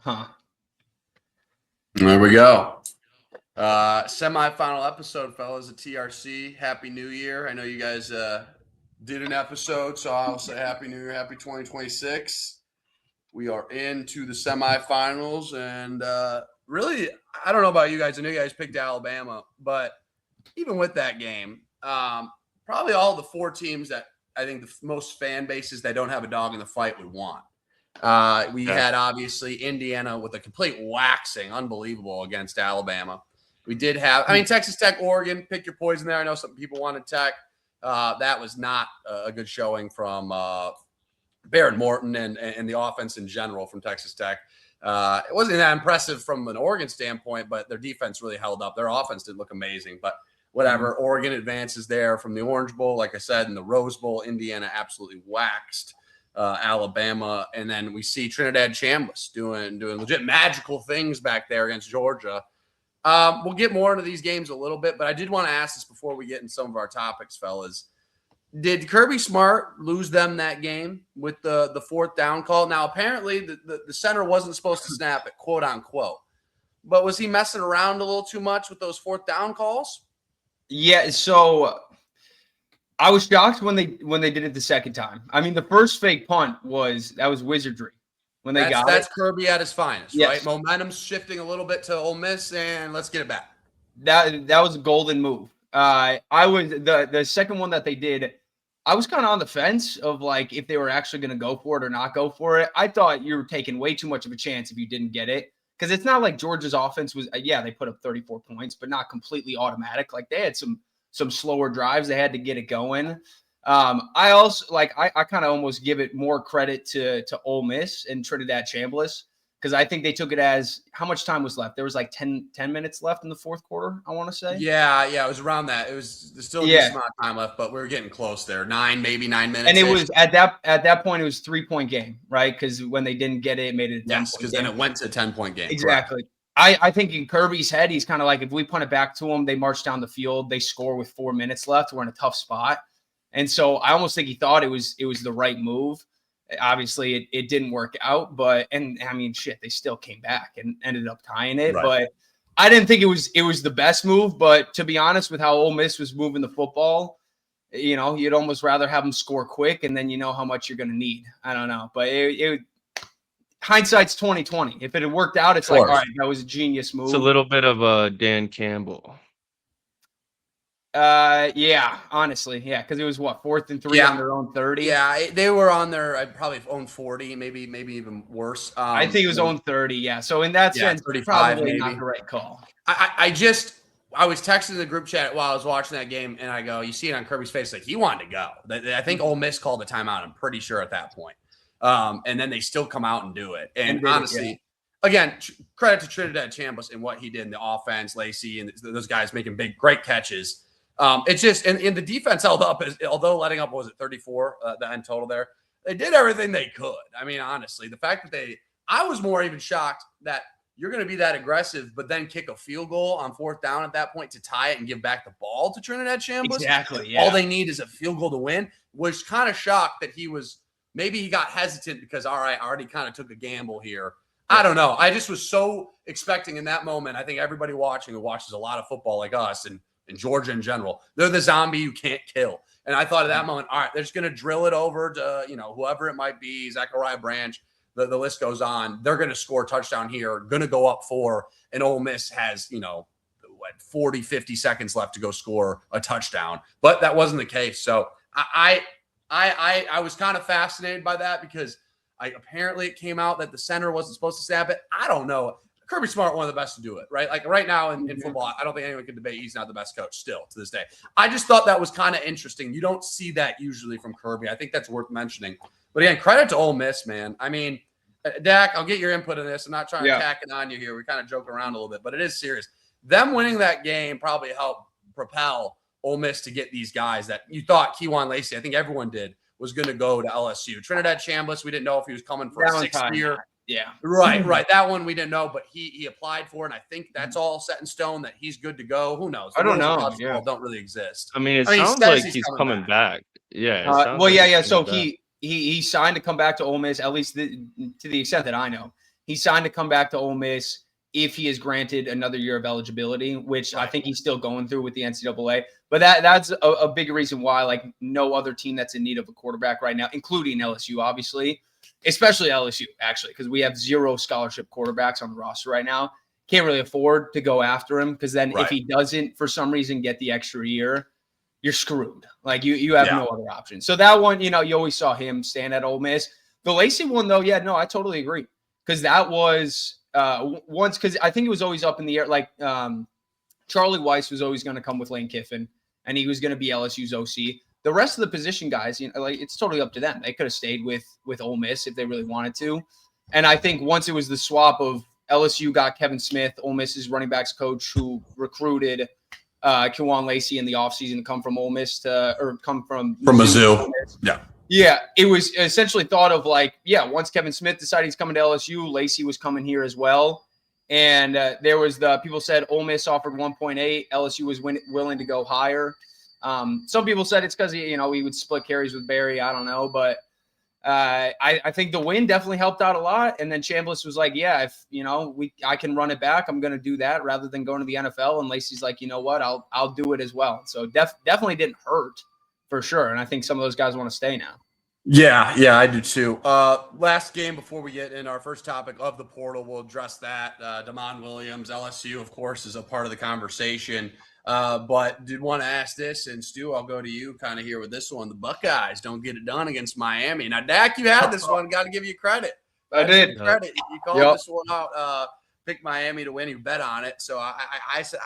Huh. There we go. Semifinal episode, fellas, at TRC. Happy New Year. I know you guys did an episode, so I'll say Happy New Year, Happy 2026. We are into the semifinals, and really, I don't know about you guys. I know you guys picked Alabama, but even with that game, probably all the four teams that I think the most fan bases that don't have a dog in the fight would want. We had obviously Indiana with a complete waxing, unbelievable against Alabama. We did have, Texas Tech, Oregon, pick your poison there. I know some people wanted Tech. That was not a good showing from Baron Morton and the offense in general from Texas Tech. It wasn't that impressive from an Oregon standpoint, but their defense really held up. Their offense did look amazing, but whatever. Oregon advances there from the Orange Bowl. Like I said, in the Rose Bowl, Indiana absolutely waxed Alabama, and then we see Trinidad Chambliss doing legit magical things back there against Georgia. We'll get more into these games a little bit, but I did want to ask this before we get in some of our topics, fellas. Did Kirby Smart lose them that game with the fourth down call? Now, apparently, the center wasn't supposed to snap it, quote unquote, but was he messing around a little too much with those fourth down calls? Yeah, so I was shocked when they did it the second time. I mean, the first fake punt was wizardry when they got it. That's Kirby at his finest, right? Momentum's shifting a little bit to Ole Miss, and let's get it back. That was a golden move. I was the second one that they did. I was kind of on the fence of like if they were actually going to go for it or not go for it. I thought you were taking way too much of a chance if you didn't get it, because it's not like Georgia's offense was. They put up 34 points, but not completely automatic. Like they had some slower drives. They had to get it going. I also I kind of almost give it more credit to Ole Miss and Trinidad Chambliss, because I think they took it as how much time was left. There was like 10 minutes left in the fourth quarter, I want to say. Yeah, it was around that. It was still a decent amount of time left, but we were getting close there. 9 minutes. And it was at that point, it was 3-point game, right? Because when they didn't get it, it made it a 10-point game. Because then it went to a 10-point game. Exactly. I think in Kirby's head, he's kind of like, if we punt it back to them, they march down the field, they score with 4 minutes left, we're in a tough spot. And so I almost think he thought it was the right move. Obviously, it didn't work out, they still came back and ended up tying it. Right. But I didn't think it was the best move. But to be honest, with how Ole Miss was moving the football, you'd almost rather have them score quick, and then you know how much you're going to need. I don't know, but hindsight's 20/20. If it had worked out, it's like, all right, that was a genius move. It's a little bit of a Dan Campbell. Honestly, because it was 4th and 3 on their own 30. Yeah, they were on their probably own 40, maybe even worse. I think it was own 30. Yeah, so in that sense, 35, probably maybe not the right call. I was texting the group chat while I was watching that game, and I go, you see it on Kirby's face, like he wanted to go. I think Ole Miss called the timeout. I'm pretty sure at that point. And then they still come out and do it. And honestly, again, credit to Trinidad Chambliss and what he did in the offense, Lacey, and those guys making great catches. It's just, and the defense held up, although letting up, 34, the end total there. They did everything they could. I mean, honestly, the fact that I was more even shocked that you're going to be that aggressive, but then kick a field goal on 4th down at that point to tie it and give back the ball to Trinidad Chambliss. Exactly, yeah. All they need is a field goal to win. Was kind of shocked that maybe he got hesitant because, all right, I already kind of took a gamble here. I don't know. I just was so expecting in that moment. I think everybody watching who watches a lot of football like us and Georgia in general, they're the zombie you can't kill. And I thought at that moment, all right, they're just going to drill it over to, whoever it might be, Zachariah Branch, the list goes on. They're going to score a touchdown here, going to go up 4, and Ole Miss has, 40, 50 seconds left to go score a touchdown. But that wasn't the case. So I was kind of fascinated by that because apparently it came out that the center wasn't supposed to snap it. I don't know. Kirby Smart, one of the best to do it, right? Like right now in football, I don't think anyone can debate he's not the best coach still to this day. I just thought that was kind of interesting. You don't see that usually from Kirby. I think that's worth mentioning. But again, credit to Ole Miss, man. I mean, Dak, I'll get your input on this. I'm not trying to tack it on you here. We kind of joke around a little bit, but it is serious. Them winning that game probably helped propel Ole Miss to get these guys that you thought Kejuan Lacey, I think everyone did, was going to go to LSU. Trinidad Chambliss, we didn't know if he was coming for a 6th year. Yeah. Right. That one we didn't know, but he applied for it, and I think that's all set in stone that he's good to go. Who knows? I don't know. Yeah. Don't really exist. I mean, it sounds like he's coming back. Yeah. So he signed to come back to Ole Miss, at least to the extent that I know. He signed to come back to Ole Miss if he is granted another year of eligibility, which I think he's still going through with the NCAA. But that's a big reason why, like, no other team that's in need of a quarterback right now, including LSU, obviously, especially LSU, actually, because we have 0 scholarship quarterbacks on the roster right now. Can't really afford to go after him, because then if he doesn't, for some reason, get the extra year, you're screwed. Like, you have no other option. So that one, you always saw him stand at Ole Miss. The Lacey one, though, I totally agree. Because that was once, because I think it was always up in the air. Like, Charlie Weiss was always going to come with Lane Kiffin, and he was going to be LSU's OC. The rest of the position guys, like, it's totally up to them. They could have stayed with Ole Miss if they really wanted to. And I think once it was the swap of LSU got Kevin Smith, Ole Miss's running backs coach, who recruited Kewan Lacey in the offseason to come from Ole Miss come from Mizzou. Yeah, it was essentially thought of like, once Kevin Smith decided he's coming to LSU, Lacey was coming here as well. And there was people said Ole Miss offered 1.8, LSU was willing to go higher. Some people said it's because he would split carries with Barry. I don't know, but I think the win definitely helped out a lot. And then Chambliss was like, if I can run it back, I'm going to do that rather than going to the NFL. And Lacey's like, you know what, I'll do it as well. So definitely didn't hurt for sure. And I think some of those guys want to stay now. Yeah, I do too. Last game before we get in our first topic of the portal, we'll address that. Damon Williams, LSU, of course, is a part of the conversation. But did want to ask this, and Stu, I'll go to you kind of here with this one. The Buckeyes don't get it done against Miami. Now, Dak, you had this one. Got to give you credit. I did. Credit. You called this one out. Picked Miami to win. You bet on it. So I said,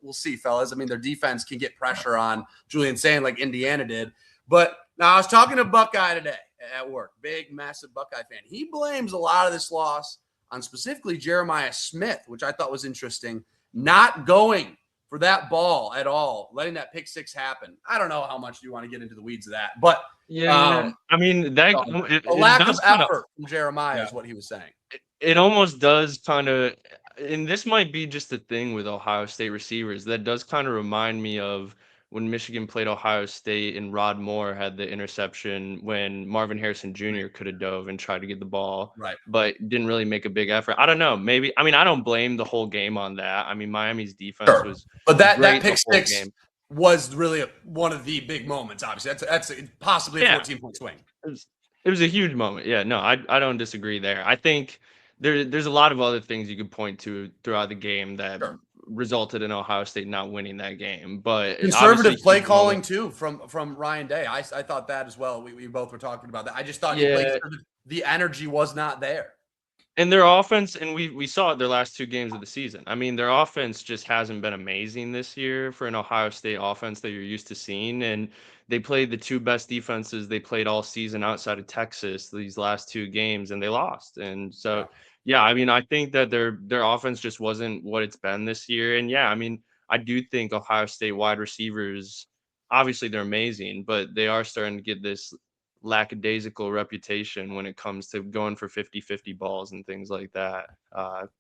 we'll see, fellas. I mean, their defense can get pressure on Julian Sand like Indiana did. But now I was talking to Buckeye today at work, big, massive Buckeye fan. He blames a lot of this loss on specifically Jeremiah Smith, which I thought was interesting, not going for that ball at all, letting that pick six happen. I don't know how much you want to get into the weeds of that, but I mean, that a lack of effort from Jeremiah is what he was saying. It almost does kind of, and this might be just a thing with Ohio State receivers, that does kind of remind me of when Michigan played Ohio State and Rod Moore had the interception when Marvin Harrison Jr. could have dove and tried to get the ball, but didn't really make a big effort. I don't know. Maybe, I mean, I don't blame the whole game on that. I mean, Miami's defense was but that great pick six was really one of the big moments, obviously. That's possibly a 14-point swing. It was a huge moment. Yeah, no, I don't disagree there. I think there's a lot of other things you could point to throughout the game that resulted in Ohio State not winning that game. But conservative play calling too from Ryan Day. I thought that as well. We both were talking about that. I just thought the energy was not there. And their offense, and we saw it their last 2 games of the season. I mean, their offense just hasn't been amazing this year for an Ohio State offense that you're used to seeing. And they played the 2 best defenses they played all season outside of Texas these last 2 games, and they lost. And so, I mean, I think that their offense just wasn't what it's been this year. And I mean, I do think Ohio State wide receivers, obviously they're amazing, but they are starting to get this lackadaisical reputation when it comes to going for 50-50 balls and things like that.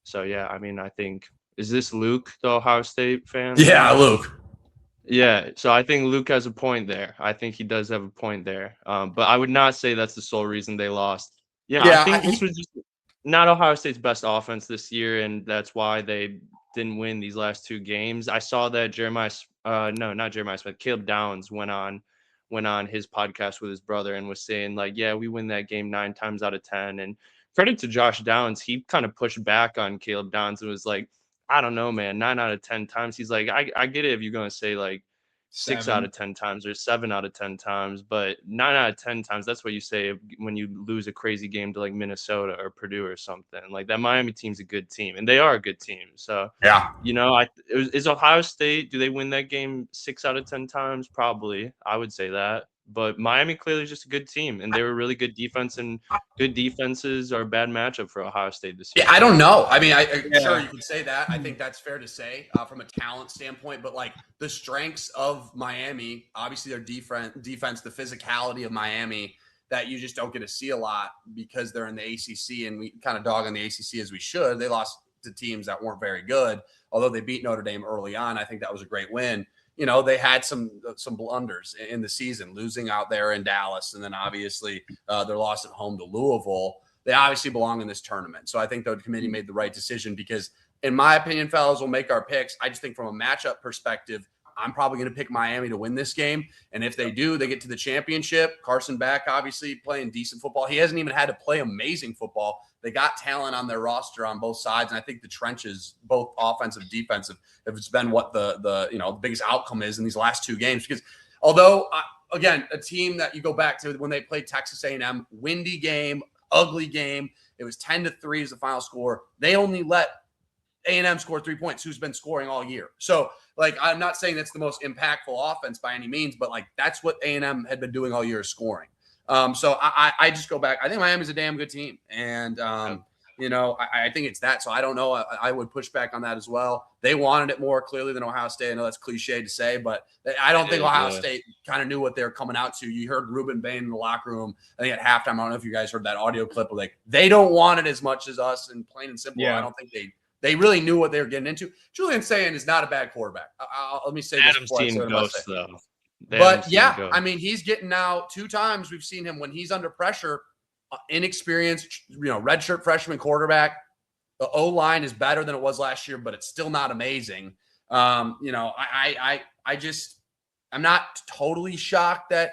So I mean, I think, is this Luke, the Ohio State fan? Yeah, Luke. Yeah, so I think Luke has a point there. I think he does have a point there. But I would not say that's the sole reason they lost. I think this was just not Ohio State's best offense this year, and that's why they didn't win these last 2 games. I saw that Caleb Downs went on his podcast with his brother and was saying like, we win that game 9 times out of 10. And credit to Josh Downs, he kind of pushed back on Caleb Downs and was like, I don't know, man, 9 out of 10 times. He's like, I get it if you're going to say like 6 out of 10 times or 7 out of 10 times, but 9 out of 10 times, that's what you say when you lose a crazy game to like Minnesota or Purdue or something. Like, that Miami team's a good team, and they are a good team. So is Ohio State, do they win that game 6 out of 10 times? Probably, I would say that. But Miami clearly is just a good team, and they were really good defense, and good defenses are a bad matchup for Ohio State this year. I don't know. I mean, sure, you can say that. I think that's fair to say from a talent standpoint, but like the strengths of Miami, obviously their defense, the physicality of Miami that you just don't get to see a lot because they're in the ACC, and we kind of dog on the ACC as we should. They lost to teams that weren't very good, although they beat Notre Dame early on. I think that was a great win. They had some blunders in the season, losing out there in Dallas, and then obviously their loss at home to Louisville. they obviously belong in this tournament. So I think the committee made the right decision because, in my opinion, fellas, we'll make our picks. I just think from a matchup perspective, I'm probably going to pick Miami to win this game. And if they do, they get to the championship. Carson Beck, obviously playing decent football. He hasn't even had to play amazing football. They got talent on their roster on both sides. And I think the trenches, both offensive, defensive, it's been what the biggest outcome is in these last two games. Because although, again, a team that you go back to when they played Texas A&M, windy game, ugly game. It was 10-3 as the final score. They only let A&M score 3 points, who's been scoring all year. So, I'm not saying that's the most impactful offense by any means, but that's what A&M had been doing all year, scoring. So I just go back. I think Miami's a damn good team, and I think it's that. So I don't know. I would push back on that as well. They wanted it more clearly than Ohio State. I know that's cliche to say, but I don't think Ohio State kind of knew what they were coming out to. You heard Ruben Bain in the locker room, I think at halftime. I don't know if you guys heard that audio clip. They don't want it as much as us, and plain and simple. Yeah. I don't think they really knew what they were getting into. Julian Sayin is not a bad quarterback. let me say this before I say what I'm about to say. Though. But yeah, I mean, he's getting now 2 times. We've seen him when he's under pressure, inexperienced, redshirt freshman quarterback. The O-line is better than it was last year, but it's still not amazing. I'm not totally shocked that,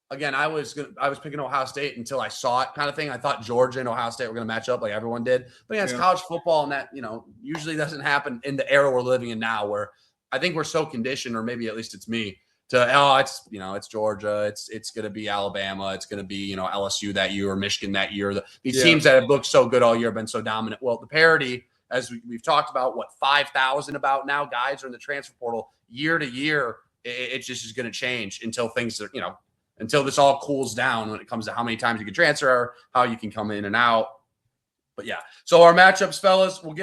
again, I was picking Ohio State until I saw it, kind of thing. I thought Georgia and Ohio State were going to match up like everyone did. But yeah, it's college football, and that, usually doesn't happen in the era we're living in now, where I think we're so conditioned, or maybe at least it's me, to it's Georgia, it's going to be Alabama, it's going to be LSU that year, or Michigan that year. These teams that have looked so good all year have been so dominant. Well, the parity, as we've talked about, 5,000 about now, guys are in the transfer portal year to year. It just is going to change until things are until this all cools down when it comes to how many times you can transfer, or how you can come in and out. But yeah, so our matchups, fellas, we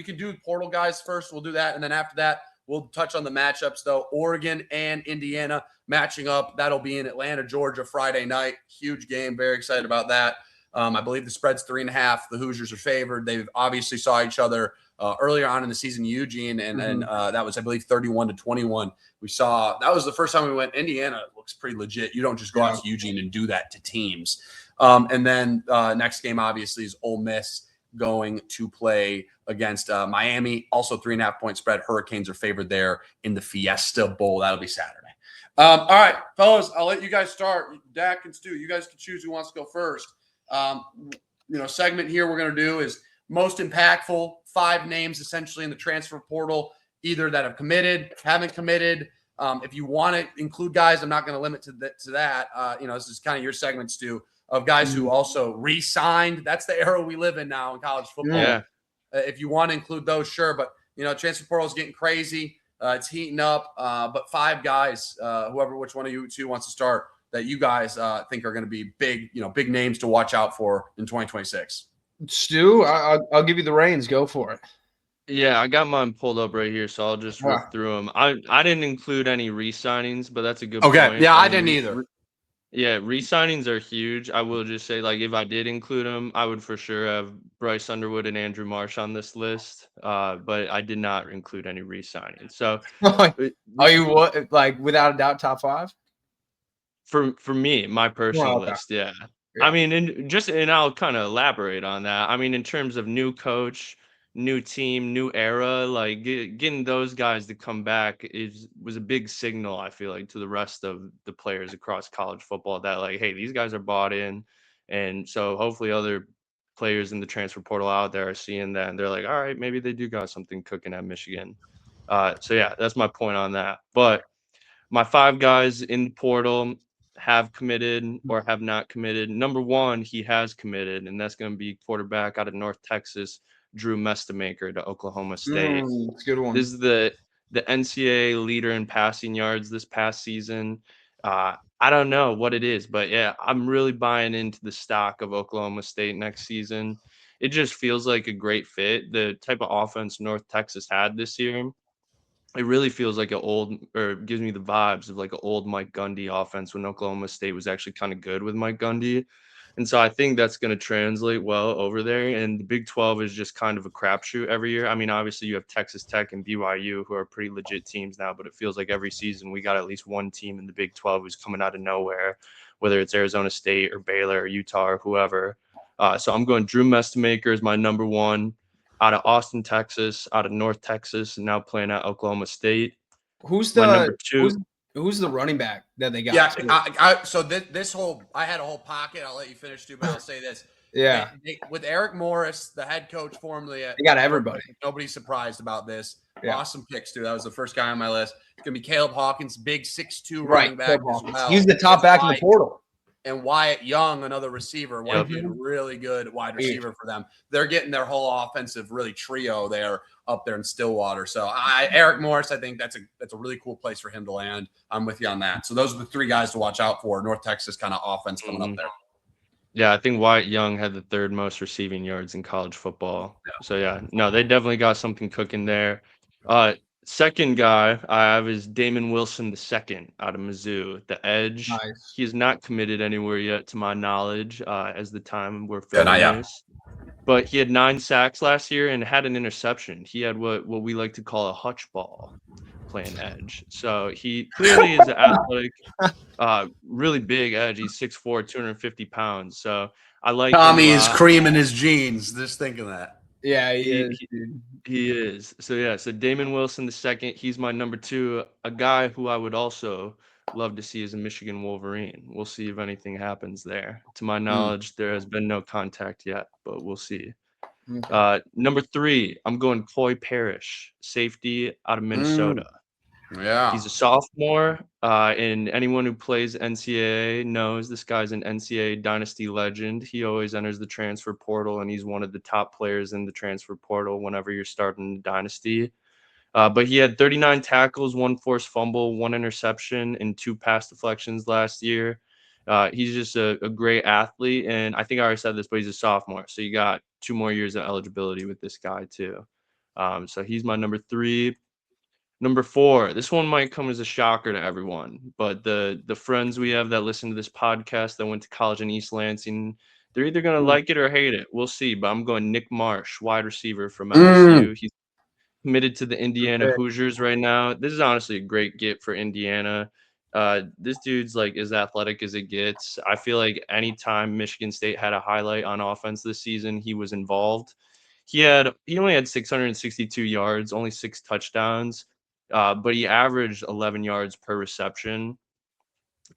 can do portal guys first. We'll do that. And then after that, we'll touch on the matchups, though. Oregon and Indiana matching up. That'll be in Atlanta, Georgia, Friday night. Huge game. Very excited about that. I believe the spread's 3.5. The Hoosiers are favored. They obviously saw each other earlier on in the season, Eugene, and that was, I believe, 31-21. We saw that was the first time we went. Indiana looks pretty legit. You don't just go out to Eugene and do that to teams. And then next game, obviously, is Ole Miss going to play against Miami. Also 3.5-point spread. Hurricanes are favored there in the Fiesta Bowl. That'll be Saturday. All right, fellas, I'll let you guys start. Dak and Stu, you guys can choose who wants to go first. Segment here we're going to do is most impactful, 5 names essentially in the transfer portal, either that have committed, haven't committed. If you want to include guys, I'm not going to limit to that. This is kind of your segment, Stu, of guys who also re-signed. That's the era we live in now in college football. Yeah. If you want to include those, sure. But, transfer portal is getting crazy. It's heating up. But 5 guys, which one of you two wants to start, that you guys think are going to be big names to watch out for in 2026? Stu, I'll give you the reins. Go for it. Yeah, I got mine pulled up right here, so I'll just rip through them. I didn't include any re-signings, but that's a good point. Okay, yeah, I didn't either. Yeah, re-signings are huge. I will just say, if I did include them, I would for sure have Bryce Underwood and Andrew Marsh on this list. But I did not include any re-signings. So, are you without a doubt top 5? For me, my personal list, yeah. I mean, and I'll kind of elaborate on that. I mean, in terms of new coach, new team, new era, getting those guys to come back was a big signal, I feel like, to the rest of the players across college football that, hey, these guys are bought in. And so hopefully other players in the transfer portal out there are seeing that, and they're like, all right, maybe they do got something cooking at Michigan. So yeah, that's my point on that. But my 5 guys in the portal have committed or have not committed. Number 1, he has committed, and that's going to be quarterback out of North Texas, Drew Mestamaker, to Oklahoma State. That's a good one. This is the NCAA leader in passing yards this past season. I don't know what it is, but yeah, I'm really buying into the stock of Oklahoma State next season. It just feels like a great fit. The type of offense North Texas had this year, it really feels like gives me the vibes of an old Mike Gundy offense when Oklahoma State was actually kind of good with Mike Gundy. And so I think that's going to translate well over there. And the Big 12 is just kind of a crapshoot every year. I mean, obviously you have Texas Tech and BYU, who are pretty legit teams now, but it feels like every season we got at least one team in the Big 12 who's coming out of nowhere, whether it's Arizona State or Baylor or Utah or whoever. So I'm going Drew Mestamaker is my number one out of Austin, Texas, out of North Texas, and now playing at Oklahoma State. Who's My the number two, who's the running back that they got? Yeah, too? so this whole I had a whole pocket. I'll let you finish too, but I'll say this: Yeah, with Eric Morris, the head coach formerly at they got everybody. Nobody's surprised about this. Yeah. Awesome picks too. That was the first guy on my list. It's gonna be Caleb Hawkins, big 6'2" Right. running back as well. He's the top back in the portal. And Wyatt Young, another receiver, Yep. be a really good wide receiver for them. They're getting their whole offensive really trio there up there in Stillwater. So Eric Morris, I think that's a really cool place for him to land. I'm with you on that. So those are the three guys to watch out for. North Texas kind of offense coming up there. Yeah, I think Wyatt Young had the third most receiving yards in college football. So yeah, no, they definitely got something cooking there. Second guy I have is Damon Wilson II out of Mizzou, the edge. Nice. He is not committed anywhere yet, to my knowledge, as the time we're Yeah, not filming yet. this. But he had 9 sacks last year and had an interception. He had what we like to call a hutch ball playing edge. So he clearly is an athletic, really big edge. He's 6'4", 250 pounds. So I like Tommy him, is creaming his jeans. Just thinking that. Yeah, he is. So yeah, so Damon Wilson II, he's my number two, a guy who I would also love to see as a Michigan Wolverine. We'll see if anything happens there. To my knowledge, there has been no contact yet, but we'll see. Okay. Number 3, I'm going Coy Parrish, safety out of Minnesota. Yeah. He's a sophomore, and anyone who plays NCAA knows this guy's an NCAA dynasty legend. He always enters the transfer portal, and he's one of the top players in the transfer portal whenever you're starting the dynasty. But he had 39 tackles, 1 forced fumble, 1 interception, and 2 pass deflections last year. He's just a great athlete, and I think I already said this, but he's a sophomore, so you got 2 more years of eligibility with this guy too. So he's my number 3. Number 4, this one might come as a shocker to everyone, but the friends we have that listen to this podcast that went to college in East Lansing, they're either going to like it or hate it. We'll see, but I'm going Nick Marsh, wide receiver from LSU. He's committed to the Indiana Hoosiers right now. This is honestly a great get for Indiana. This dude's like as athletic as it gets. I feel like anytime Michigan State had a highlight on offense this season, he was involved. He only had 662 yards, only 6 touchdowns, but he averaged 11 yards per reception.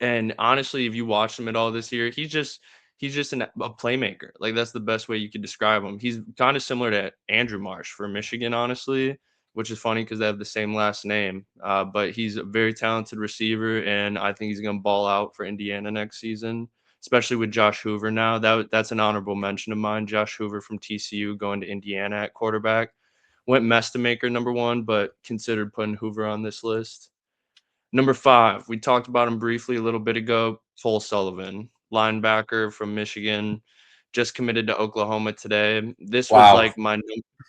And honestly, if you watch him at all this year, he's just a playmaker. Like that's the best way you could describe him. He's kind of similar to Andrew Marsh for Michigan, honestly, which is funny because they have the same last name. But he's a very talented receiver, and I think he's going to ball out for Indiana next season, especially with Josh Hoover now. That's an honorable mention of mine. Josh Hoover from TCU going to Indiana at quarterback. Went Mestamaker number 1, but considered putting Hoover on this list. Number 5, we talked about him briefly a little bit ago. Cole Sullivan, linebacker from Michigan, just committed to Oklahoma today. This was like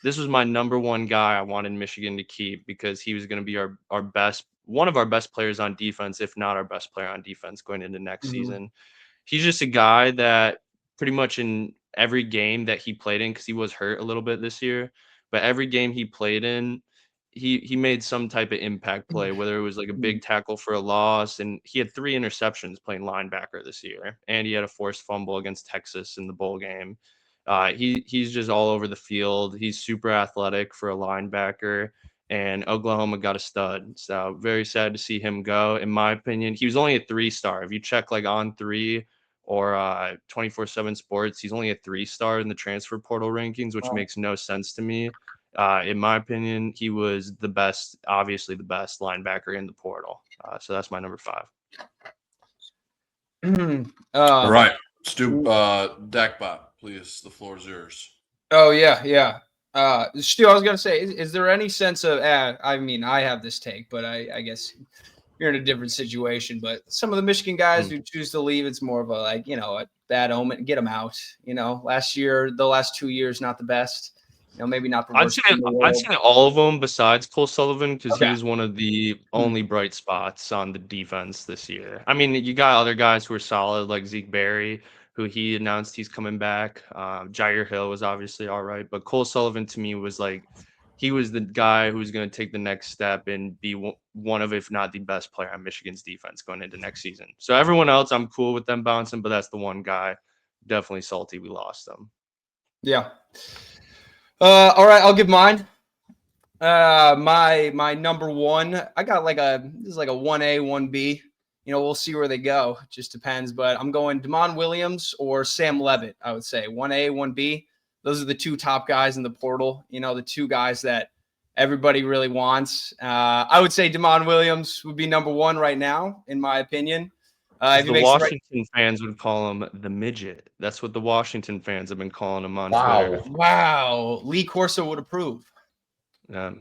this was my number 1 guy I wanted Michigan to keep because he was going to be our best, one of our best players on defense, if not our best player on defense going into next season. He's just a guy that pretty much in every game that he played in, because he was hurt a little bit this year, but every game he played in, he made some type of impact play, whether it was like a big tackle for a loss, and he had 3 interceptions playing linebacker this year, and he had a forced fumble against Texas in the bowl game. He's just all over the field. He's super athletic for a linebacker, and Oklahoma got a stud. So very sad to see him go. In my opinion, he was only a 3-star. If you check like On 3 or 24/7 Sports, he's only a 3-star in the transfer portal rankings, which makes no sense to me. In my opinion, he was the best, obviously the best linebacker in the portal. So that's my number 5. All right. Stu, Deckbot, please. The floor is yours. Oh yeah. Stu, I was gonna say, is there any sense of? I mean, I have this take, but I guess you're in a different situation. But some of the Michigan guys who choose to leave, it's more of a a bad omen. Get them out. Last year, the last 2 years, not the best. Maybe not the worst. I'd say all of them besides Cole Sullivan because he Okay. was one of the only bright spots on the defense this year. I mean, you got other guys who are solid like Zeke Berry, who he announced he's coming back. Jair Hill was obviously all right, but Cole Sullivan to me was like he was the guy who was going to take the next step and be one of, if not the best player on Michigan's defense going into next season. So everyone else, I'm cool with them bouncing, but that's the one guy definitely salty we lost them. Yeah. All right, I'll give mine. My number one, I got this is like a 1A, 1B. We'll see where they go. It just depends. But I'm going Damon Williams or Sam Levitt, I would say. 1A, 1B. Those are the two top guys in the portal. The two guys that everybody really wants. I would say Damon Williams would be number one right now, in my opinion. The Washington fans would call him the midget. That's what the Washington fans have been calling him on Twitter. Wow. Lee Corso would approve. Yeah,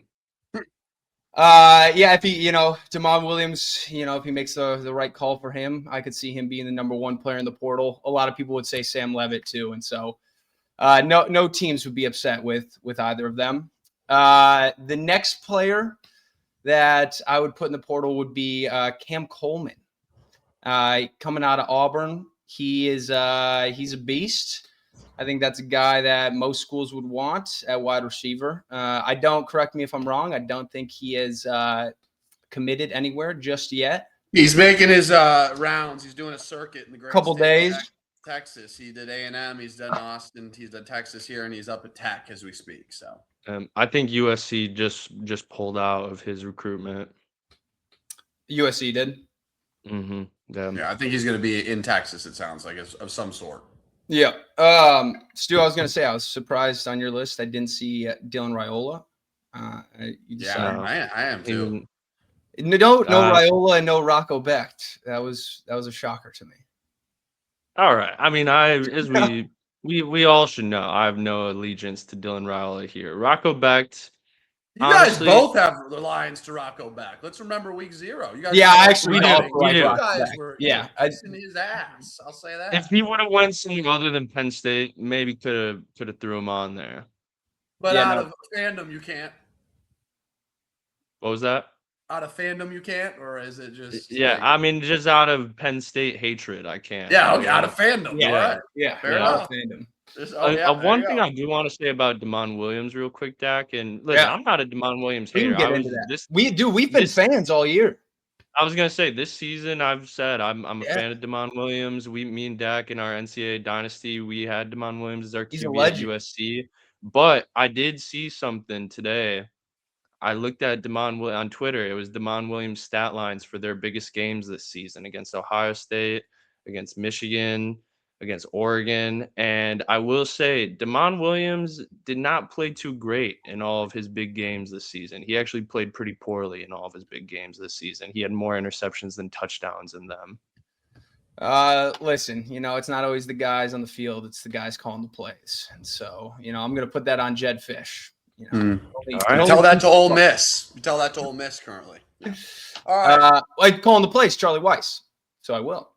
if he, Damon Williams, if he makes the right call for him, I could see him being the number one player in the portal. A lot of people would say Sam Levitt too, and so no teams would be upset with either of them. The next player that I would put in the portal would be Cam Coleman. Coming out of Auburn, he's a beast. I think that's a guy that most schools would want at wide receiver. Correct me if I'm wrong, I don't think he is committed anywhere just yet. He's making his rounds. He's doing a circuit in the great Couple state days. of Texas. He did A&M. He's done Austin. He's done Texas here, and he's up at Tech as we speak. So I think USC just pulled out of his recruitment. USC did. Mm-hmm. Yeah, I think he's going to be in Texas. It sounds like of some sort. Yeah. Stu, I was going to say I was surprised on your list. I didn't see Dylan Raiola. I am too. No Raiola and no Rocco Becht. That was a shocker to me. All right. I mean, we all should know, I have no allegiance to Dylan Raiola here. Rocco Becht. You guys both have reliance to Rocco back. Let's remember week 0. You guys we did. You guys were kissing his ass. I'll say that. If he would have went something other than Penn State, maybe could have threw him on there. But out of fandom, you can't. What was that? Out of fandom, you can't, or is it just? I mean, just out of Penn State hatred, I can't. Yeah, okay, out of fandom. Yeah, all right. fair enough. Fandom. One thing I do want to say about Damon Williams real quick, Dak, and listen, I'm not a Damon Williams hater. We've been fans all year. I was gonna say this season I've said I'm a fan of Damon Williams. Me and Dak in our NCAA dynasty, we had Damon Williams as our QB at USC. But I did see something today. I looked at on Twitter. It was Damon Williams' stat lines for their biggest games this season against Ohio State, against Michigan, against Oregon. And I will say Damon Williams did not play too great in all of his big games this season. He actually played pretty poorly in all of his big games this season. He had more interceptions than touchdowns in them. Listen, it's not always the guys on the field. It's the guys calling the plays. And so, I'm going to put that on Jed Fish. Tell that to Ole Miss. You tell that to Ole Miss currently. Yeah. All right. I'm calling the plays, Charlie Weiss. So I will.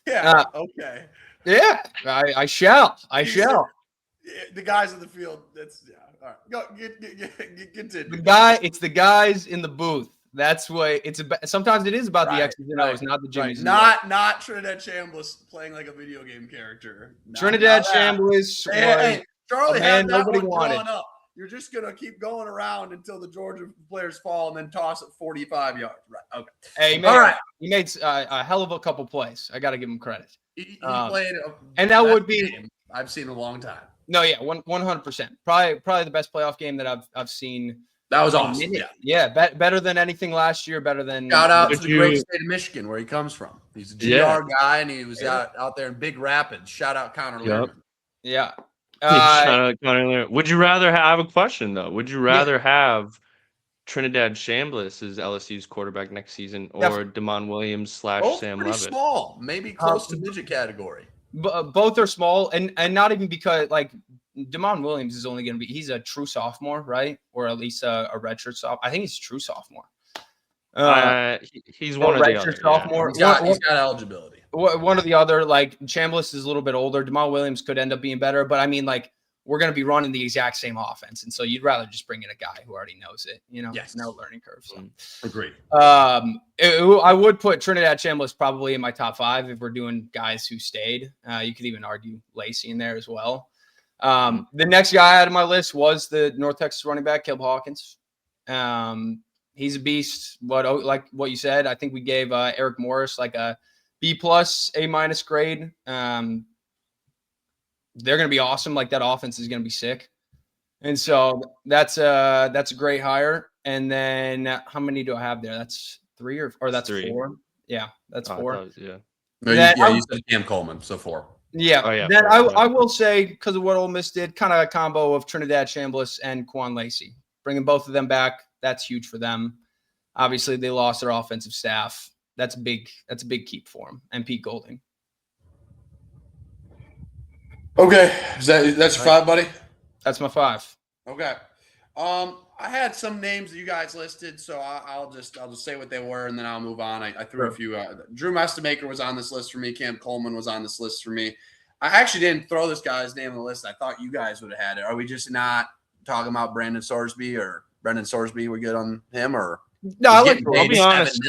Yeah. Okay. Yeah, I shall. The guys in the field. That's all right. Go continue. It's the guys in the booth. That's what it's about. Sometimes it is about the X's and O's, not the Jimmys. Not Trinidad Chambliss playing like a video game character. Trinidad Chambliss. Hey, Charlie had that nobody one wanted. drawn up. You're just gonna keep going around until the Georgia players fall and then toss it 45 yards. Right. Okay. Hey, he made a hell of a couple plays. I got to give him credit. He played, and that would be game I've seen in a long time. No, yeah, 100%. Probably the best playoff game that I've seen. That was awesome. Yeah, better than anything last year. Better than shout out to the great state of Michigan where he comes from. He's a GR guy, and he was out there in Big Rapids. Shout out Connor Learman. Yeah. Shout out Connor Learman. Would you rather have? I have a question though. Would you rather have Trinidad Chambliss as LSU's quarterback next season, or Damon Williams / Sam Levitt? Small, maybe close to midget category. Both are small, and not even because Damon Williams is only going to he's a true sophomore, right? Or at least a redshirt sophomore. I think he's a true sophomore. He's one of the other. Sophomore. Yeah. He's got eligibility. One or the other. Chambliss is a little bit older. Damon Williams could end up being better, but I mean, we're going to be running the exact same offense, and so you'd rather just bring in a guy who already knows it. Yes. No learning curve. So. Agreed. I would put Trinidad Chambliss probably in my top 5 if we're doing guys who stayed. You could even argue Lacey in there as well. The next guy out of my list was the North Texas running back, Caleb Hawkins. He's a beast. Like what you said, I think we gave Eric Morris a B+, A- grade. they're going to be awesome. Like that offense is going to be sick. And so that's a great hire. And then how many do I have there? That's 3 or that's 3. 4. Yeah, that's 4. Yeah. No, you said Cam Coleman, so 4. Yeah. Oh, yeah, Then 4, I will say, because of what Ole Miss did, kind of a combo of Trinidad Chambliss and Quan Lacey. Bringing both of them back, that's huge for them. Obviously, they lost their offensive staff. That's big. That's a big keep for them. And Pete Golding. Okay, that's your 5, buddy? That's my 5. Okay. I had some names that you guys listed, so I'll just say what they were, and then I'll move on. I threw a few. Drew Mestamaker was on this list for me. Cam Coleman was on this list for me. I actually didn't throw this guy's name on the list. I thought you guys would have had it. Are we just not talking about Brandon Sorsby or Brendan Sorsby? We good on him, or no? I'll be honest.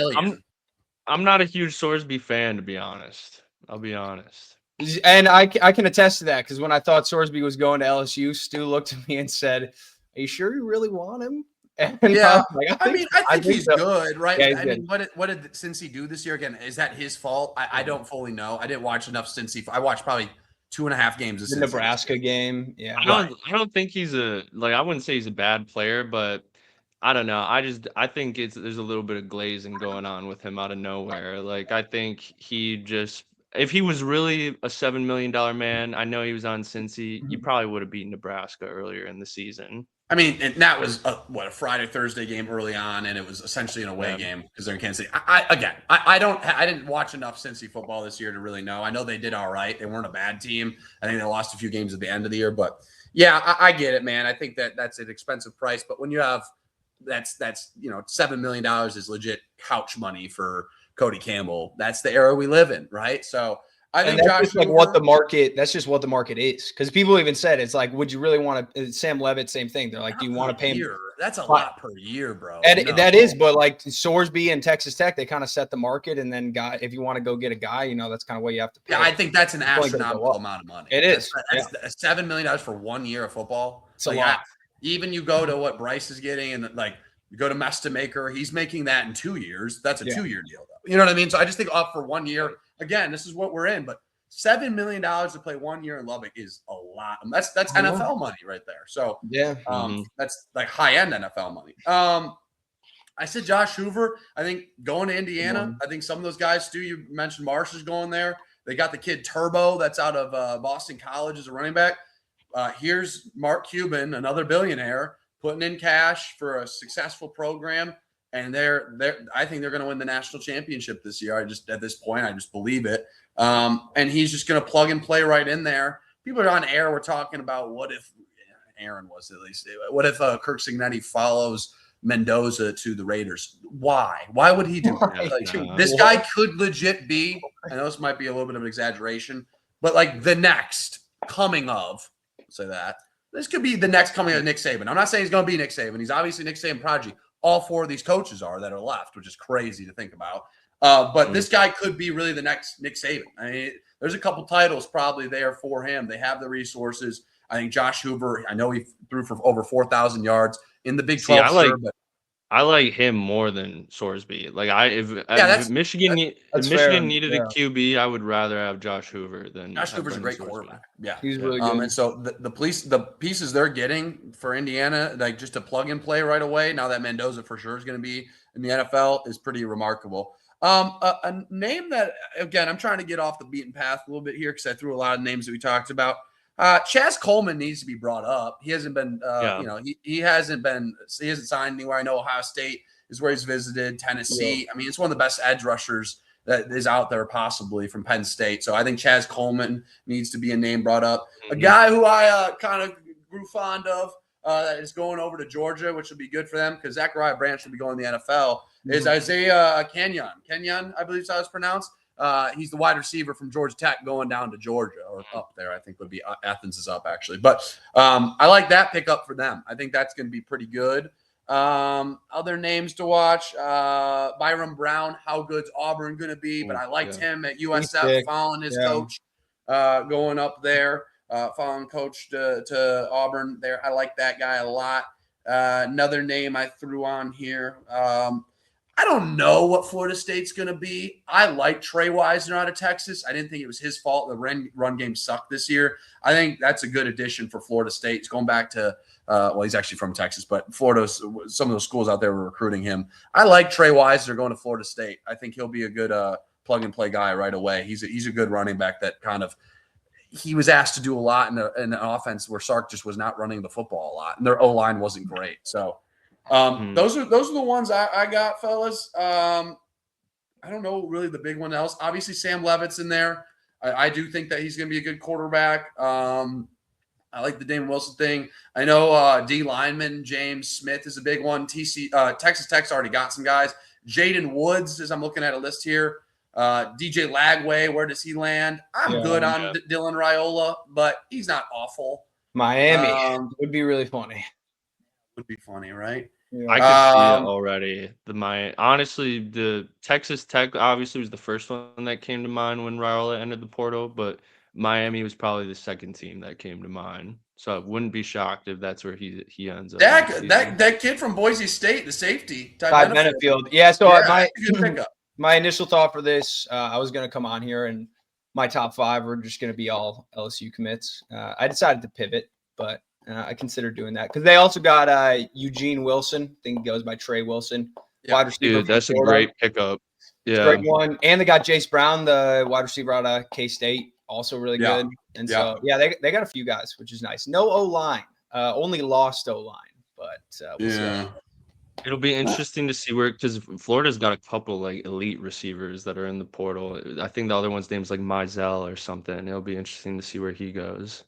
I'm not a huge Sorsby fan, to be honest. I'll be honest. And I can attest to that, because when I thought Sorsby was going to LSU, Stu looked at me and said, "Are you sure you really want him?" And yeah, I think he's so. good, right? Yeah, I mean, what did Cincy do this year? Again, is that his fault? I don't fully know. I didn't watch enough Cincy. I watched probably 2.5 games of the Cincy. Nebraska game. Yeah, I don't think he's I wouldn't say he's a bad player, but I don't know. I think there's a little bit of glazing going on with him out of nowhere. Like, I think if he was really a $7 million man, I know he was on Cincy, you probably would have beaten Nebraska earlier in the season. I mean, and that was a Friday, Thursday game early on, and it was essentially an away game because they're in Kansas City. I didn't watch enough Cincy football this year to really know. I know they did all right. They weren't a bad team. I think they lost a few games at the end of the year, but yeah, I get it, man. I think that's an expensive price, but when you have that's $7 million is legit couch money for Cody Campbell. That's the era we live in, right? So I think that's just like what the market. That's just what the market is. Because people even said it's like, would you really want to? Sam Levitt, same thing. They're like, do you want to pay him? That's a lot per year, bro. That is, but like Sorsby and Texas Tech, they kind of set the market, and then if you want to go get a guy, that's kind of what you have to pay. Yeah, I think that's an astronomical amount of money. It is. That's $7 million for 1 year of football. It's a lot. Even you go to what Bryce is getting, and like you go to Mestamaker, he's making that in 2 years. That's a 2-year deal, though. You know what I mean? So I just think up for 1 year. Again, this is what we're in, but $7 million to play 1 year in Lubbock is a lot. That's NFL money right there. So that's like high-end NFL money. I said Josh Hoover. I think going to Indiana. I think some of those guys, Stu, you mentioned Marsh is going there. They got the kid Turbo that's out of Boston College as a running back. Here's Mark Cuban, another billionaire, putting in cash for a successful program. And I think they're going to win the national championship this year. At this point, I just believe it. And he's just going to plug and play right in there. People are on air. We're talking about what if Aaron was at least. What if Kirk Cignetti follows Mendoza to the Raiders? Why? Why would he do that? This guy could legit be. I know this might be a little bit of an exaggeration, but like the next coming of, say that this could be the next coming of Nick Saban. I'm not saying he's going to be Nick Saban. He's obviously Nick Saban prodigy. All 4 of these coaches that are left, which is crazy to think about. But this guy could be really the next Nick Saban. I mean, there's a couple titles probably there for him. They have the resources. I think Josh Hoover, I know he threw for over 4,000 yards in the Big 12. I like him more than Sorsby. Like if Michigan needed a QB, I would rather have Josh Hoover than Josh Hoover's a great quarterback. Yeah, he's really good. And so the pieces they're getting for Indiana, like just to plug and play right away. Now that Mendoza for sure is going to be in the NFL is pretty remarkable. A name that again I'm trying to get off the beaten path a little bit here because I threw a lot of names that we talked about. Chaz Coleman needs to be brought up. He hasn't been, he hasn't signed anywhere. I know Ohio State is where he's visited, Tennessee. Yeah. I mean, it's one of the best edge rushers that is out there possibly from Penn State. So I think Chaz Coleman needs to be a name brought up. A guy who I kind of grew fond of that is going over to Georgia, which will be good for them because Zachariah Branch will be going to the NFL, is Isaiah Kenyon. Kenyon, I believe is how it's pronounced. He's the wide receiver from Georgia Tech going down to Georgia or up there. I think would be Athens is up actually, but I like that pickup for them. I think that's going to be pretty good. Other names to watch: Byron Brown. How good's Auburn going to be? But I liked him at USF, following his coach, going up there, following coach to Auburn. There, I like that guy a lot. Another name I threw on here. I don't know what Florida State's going to be. I like Trey Wisner out of Texas. I didn't think it was his fault the run game sucked this year. I think that's a good addition for Florida State. He's going back to well, he's actually from Texas, but Florida, some of those schools out there were recruiting him. I like Trey Wisner going to Florida State. I think he'll be a good plug-and-play guy right away. He's a good running back that kind of he was asked to do a lot in an offense where Sark just was not running the football a lot, and their O-line wasn't great. So those are the ones I got, fellas. I don't know really the big one else. Obviously, Sam Levitt's in there. I do think that he's going to be a good quarterback. I like the Damon Wilson thing. I know D lineman James Smith is a big one. Texas Tech's already got some guys. Jaden Woods, as I'm looking at a list here. DJ Lagway, where does he land? I'm good on Dylan Raiola, but he's not awful. Miami would be really funny. Would be funny, right? Yeah. I could see it already. Honestly, the Texas Tech obviously was the first one that came to mind when Raiola entered the portal, but Miami was probably the second team that came to mind. So I wouldn't be shocked if that's where he ends up. That kid from Boise State, the safety, Ty Benefield. Yeah, so that's a good pickup. My initial thought for this, I was going to come on here and my top 5 were just going to be all LSU commits. I decided to pivot, but I considered doing that because they also got Eugene Wilson. I think he goes by Trey Wilson. Wide receiver. Dude, that's a great pickup. Yeah. Great one. And they got Jace Brown, the wide receiver out of K-State, also really good. And so, they got a few guys, which is nice. No O-line. Only lost O-line, but we'll see. It'll be interesting to see because Florida's got a couple like elite receivers that are in the portal. I think the other one's name's like Mizell or something. It'll be interesting to see where he goes.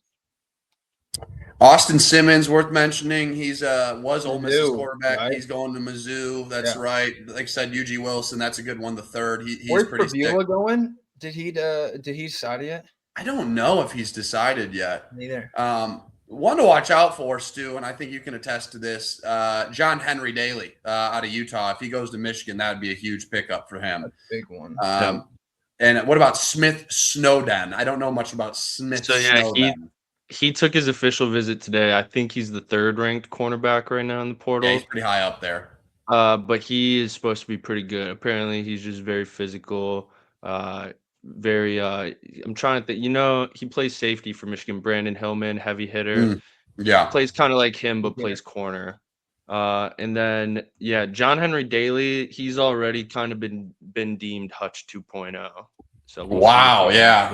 Austin Simmons, worth mentioning. He's was Ole Miss's quarterback. Right? He's going to Mizzou. That's right. Like I said, Eugene Wilson. That's a good one. The third. He's Where's pretty sick. Going? Did he decide yet? I don't know if he's decided yet. Neither. One to watch out for, Stu, and I think you can attest to this. John Henry Daly out of Utah. If he goes to Michigan, that would be a huge pickup for him. That's a big one. And what about Smith Snowden? I don't know much about Smith Snowden. He took his official visit today. I think he's the 3rd-ranked cornerback right now in the portal. Yeah, he's pretty high up there. But he is supposed to be pretty good. Apparently, he's just very physical. I'm trying to think. He plays safety for Michigan. Brandon Hillman, heavy hitter. Plays kind of like him, but plays corner. And then John Henry Daly. He's already kind of been deemed Hutch 2.0. So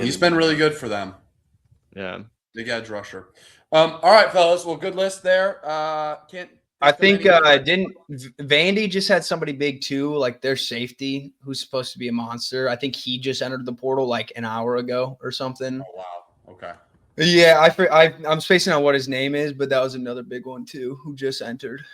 he's been really good for them. Yeah. Big edge rusher. All right, fellas. Well, good list there. I think didn't Vandy just had somebody big too, like their safety, who's supposed to be a monster. I think he just entered the portal like an hour ago or something. Oh wow. Okay. Yeah, I'm spacing on what his name is, but that was another big one too, who just entered.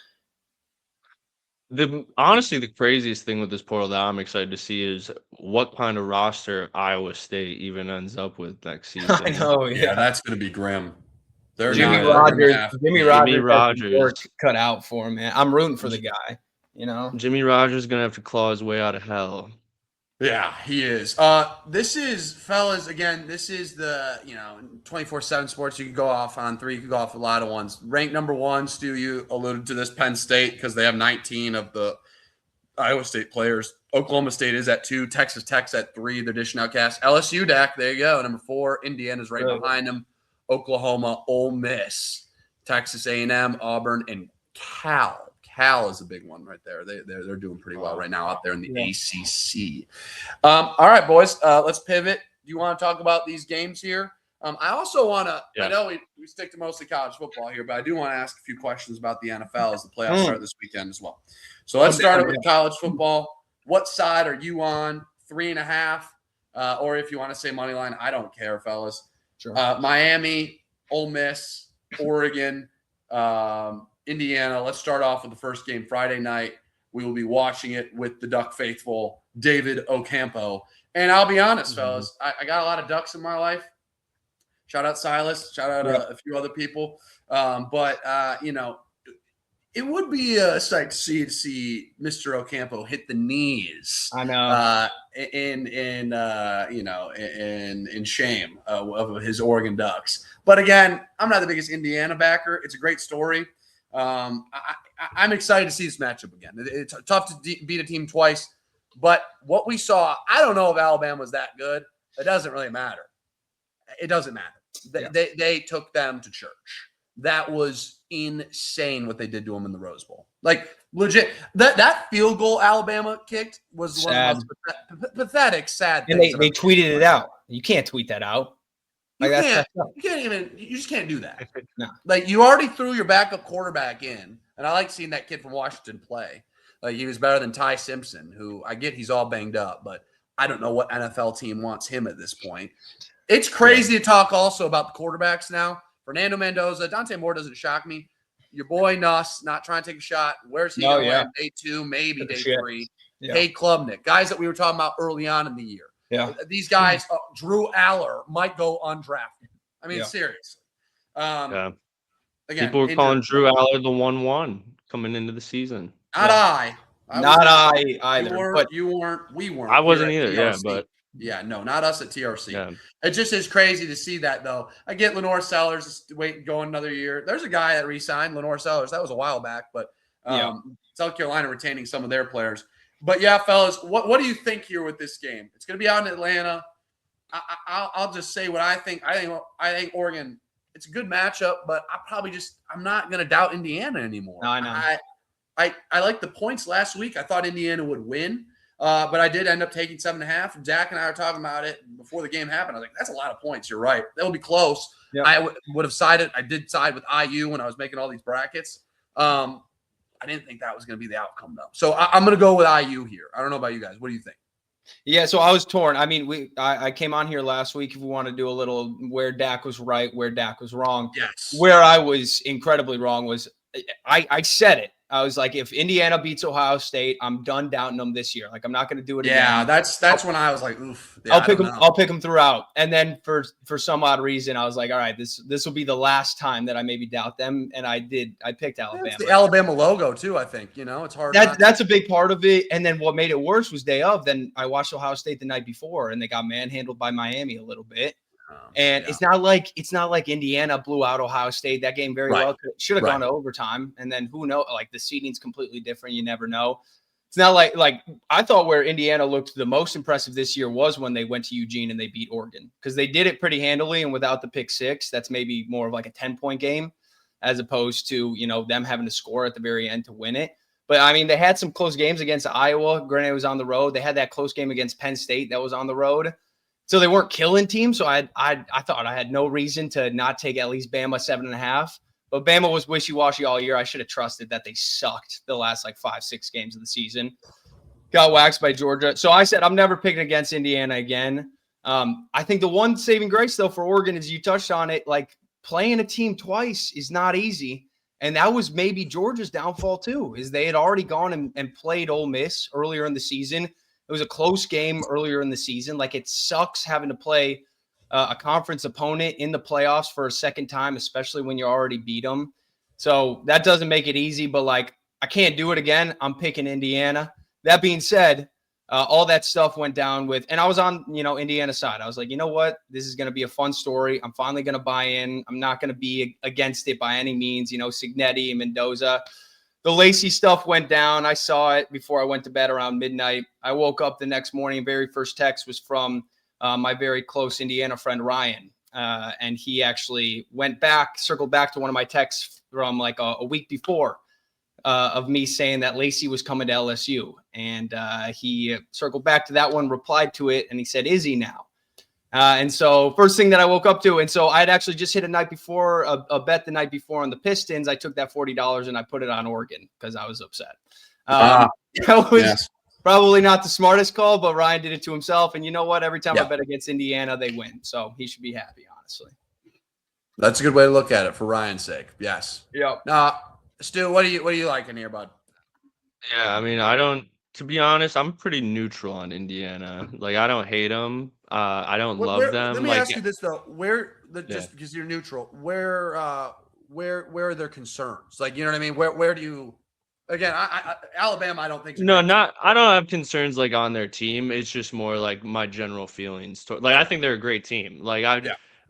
Honestly, the craziest thing with this portal that I'm excited to see is what kind of roster Iowa State even ends up with next season. I know, yeah, that's going to be grim. Jimmy Rogers cut out for him, man. I'm rooting for the guy. Jimmy Rogers is gonna have to claw his way out of hell. Yeah, he is. This is, fellas, again, this is the 24/7 sports. You could go off on 3. You could go off a lot of ones. Ranked number 1, Stu, you alluded to this, Penn State, because they have 19 of the Iowa State players. Oklahoma State is at 2. Texas Tech's at 3. They're dishing out gas. LSU, Dak, there you go. Number 4. Indiana's right behind them. Oklahoma, Ole Miss, Texas A&M, Auburn, and Cal. Cal is a big one right there. They're doing pretty well right now out there in the ACC. All right, boys, let's pivot. Do you want to talk about these games here? I also want to I know we stick to mostly college football here, but I do want to ask a few questions about the NFL as the playoffs start this weekend as well. So let's start it with college football. What side are you on? 3.5, or if you want to say money line, I don't care, fellas. Sure. Miami, Ole Miss, Oregon, Indiana. Let's start off with the first game Friday night. We will be watching it with the Duck faithful, David Ocampo. And I'll be honest, fellas, I got a lot of Ducks in my life. Shout out Silas. Shout out a few other people. But it would be a sight to see Mr. Ocampo hit the knees. I know. In shame of his Oregon Ducks. But again, I'm not the biggest Indiana backer. It's a great story. I I'm excited to see this matchup again. It's tough to beat a team twice, but what we saw, I don't know if Alabama was that good. It doesn't really matter. It doesn't matter. They took them to church. That was insane what they did to them in the Rose Bowl. Like legit, that field goal Alabama kicked was one of the most pathetic, sad and things. they tweeted it out. You can't tweet that out. You just can't do that. No. Like you already threw your backup quarterback in, and I like seeing that kid from Washington play. Like he was better than Ty Simpson, who I get he's all banged up, but I don't know what NFL team wants him at this point. It's crazy to talk also about the quarterbacks now. Fernando Mendoza, Dante Moore doesn't shock me. Your boy Nuss, not trying to take a shot. Where's he going to land? Day 2, maybe day 3. Yeah. Cade Klubnik, guys that we were talking about early on in the year. Yeah, these guys, Drew Aller might go undrafted. I mean, seriously. Again, people were calling Drew Aller the 1-1 coming into the season. Not I either. But you weren't. We weren't. I wasn't either. Yeah, but no, not us at TRC. Yeah. It just is crazy to see that, though. I get Lenore Sellers going another year. There's a guy that re-signed Lenore Sellers. That was a while back, but South Carolina retaining some of their players. But yeah, fellas, what do you think here with this game? It's going to be out in Atlanta. I'll just say what I think. I think Oregon. It's a good matchup, but I'm not going to doubt Indiana anymore. No, I know. I like the points last week. I thought Indiana would win, but I did end up taking 7.5. Zach and I were talking about it before the game happened. I was like, that's a lot of points. You're right. That will be close. Yep. I would have sided. I did side with IU when I was making all these brackets. I didn't think that was going to be the outcome, though. So I'm going to go with IU here. I don't know about you guys. What do you think? Yeah, so I was torn. I mean, I came on here last week if we want to do a little where Dak was right, where Dak was wrong. Yes. Where I was incredibly wrong was I said it. I was like, if Indiana beats Ohio State, I'm done doubting them this year. Like, I'm not going to do it again. Yeah, that's when I was like, oof. Yeah, I'll pick them throughout. And then for some odd reason, I was like, all right, this will be the last time that I maybe doubt them. And I did. I picked Alabama. It's the Alabama logo too. I think it's hard. That's a big part of it. And then what made it worse was day of. Then I watched Ohio State the night before, and they got manhandled by Miami a little bit. And it's not like Indiana blew out Ohio State. That game very well should have gone to overtime. And then who knows? Like the seeding's completely different. You never know. It's not like I thought where Indiana looked the most impressive this year was when they went to Eugene and they beat Oregon, because they did it pretty handily and without the pick six. That's maybe more of like a 10-point game as opposed to them having to score at the very end to win it. But I mean, they had some close games against Iowa. Granted, it was on the road. They had that close game against Penn State that was on the road. So they weren't killing teams. So I thought I had no reason to not take at least Bama 7.5. But Bama was wishy-washy all year. I should have trusted that they sucked the last 5-6 games of the season. Got waxed by Georgia. So I said I'm never picking against Indiana again. I think the one saving grace, though, for Oregon is you touched on it. Like playing a team twice is not easy. And that was maybe Georgia's downfall, too, is they had already gone and played Ole Miss earlier in the season. It was a close game earlier in the season. Like it sucks having to play a conference opponent in the playoffs for a second time, especially when you already beat them. So that doesn't make it easy, but I can't do it again. I'm picking Indiana. That being said, all that stuff went down with, and I was on, Indiana's side. I was like, you know what? This is going to be a fun story. I'm finally going to buy in. I'm not going to be against it by any means. Signetti, Mendoza. The Lacey stuff went down. I saw it before I went to bed around midnight. I woke up the next morning. Very first text was from my very close Indiana friend, Ryan. And he actually circled back to one of my texts from a week before of me saying that Lacey was coming to LSU. And he circled back to that one, replied to it, and he said, is he now? And so first thing that I woke up to, and so I had actually just hit a bet the night before on the Pistons. I took that $40 and I put it on Oregon because I was upset. That was probably not the smartest call, but Ryan did it to himself. And you know what? Every time I bet against Indiana, they win. So he should be happy, honestly. That's a good way to look at it for Ryan's sake. Yes. Yeah. Stu, what are you liking here, bud? Yeah, I mean, to be honest, I'm pretty neutral on Indiana. I don't hate them. I don't love them. Let me ask you this though: just because you're neutral, where are their concerns? You know what I mean? Where do you? Again, Alabama, I don't think. I don't have concerns on their team. It's just more my general feelings. I think they're a great team.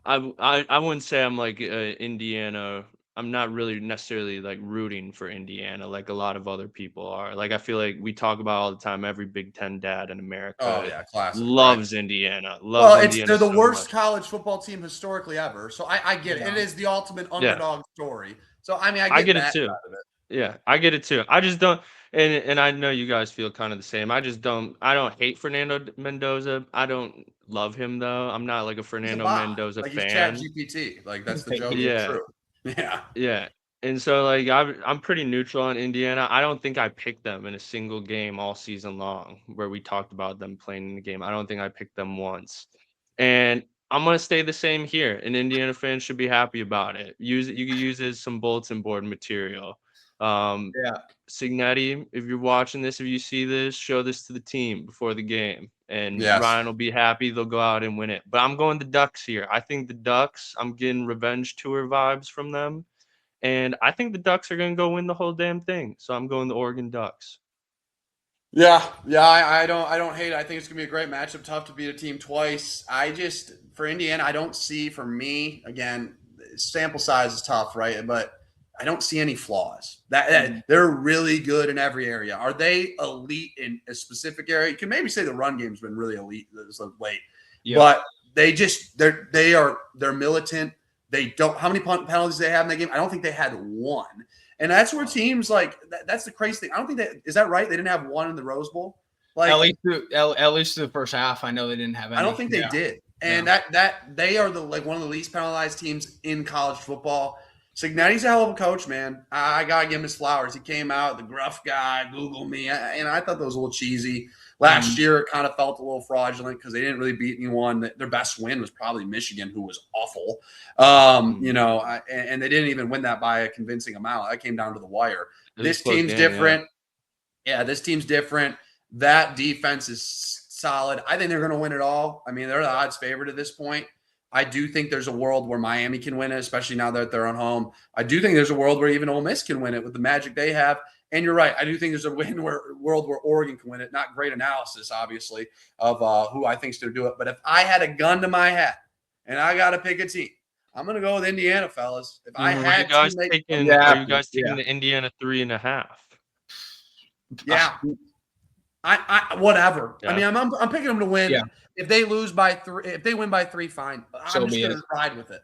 I wouldn't say I'm Indiana I'm not really necessarily like rooting for Indiana like a lot of other people are. Like I feel like we talk about all the time. Every Big Ten dad in Oh America yeah, classic, right? loves Indiana. Well, Loves Indiana they're the so worst much. college football team historically ever. So I get it. It Yeah. is the ultimate Yeah, underdog story. So I mean, I I get get it that too. side of it. Yeah, I get it too. I just don't, and I know you guys feel kind of the same. I don't hate Fernando Mendoza. I don't love him though. I'm not like a He's a Fernando bot. Mendoza Like he's Chat fan. GPT. Like that's the joke. It's Yeah, true. Yeah. yeah. And so like I'm pretty neutral on Indiana. I don't think I picked them in a single game all season long where we talked about them playing in the game. I don't think I picked them once. And I'm gonna stay the same here. And Indiana fans should be happy about it. Use it, you can use it as some bulletin board material. Um, Yeah. Signetti, if you're watching this, if you see this, show this to the team before the game, and Yes. Ryan will be happy. They'll go out and win it. But I'm going the Ducks here. I think the Ducks, I'm getting revenge tour vibes from them. And I think the Ducks are going to go win the whole damn thing. So I'm going the Oregon Ducks. Yeah, yeah, I don't hate it. I think it's gonna be a great matchup. Tough to beat a team twice. I just for Indiana, I don't see for me again. Sample size is tough, right? But I don't see any flaws. They're really good in every area. Are they elite in a specific area? You can maybe say the run game's been really elite this late, Yeah. but they're militant. They don't. How many penalties they have in that game? I don't think they had one. And that's where teams like that's the crazy thing. I don't think is that right? They didn't have one in the Rose Bowl. Like At least through the first half, I know they didn't have any. I don't think they did. And that they are one of the least penalized teams in college football. Signetti's a hell of a coach, man. I gotta give him his flowers. He came out, the gruff guy, Google me, and I thought that was a little cheesy. Last year, it kind of felt a little fraudulent because they didn't really beat anyone. Their best win was probably Michigan, who was awful. And they didn't even win that by a convincing amount. That came down to the wire. This team's different. Yeah, this team's different. That defense is solid. I think they're going to win it all. I mean, they're the odds favorite at this point. I do think there's a world where Miami can win it, especially now that they're on home. I do think there's a world where even Ole Miss can win it with the magic they have. And you're right. I do think there's a world where Oregon can win it. Not great analysis, obviously, of who I think is going to do it. But if I had a gun to my head and I got to pick a team, I'm going to go with Indiana, fellas. If I had are you guys taking the Indiana 3.5? Yeah. I whatever. Yeah. I mean, I'm picking them to win. Yeah. If they lose by 3, if they win by 3, fine. But I'm just going to ride with it.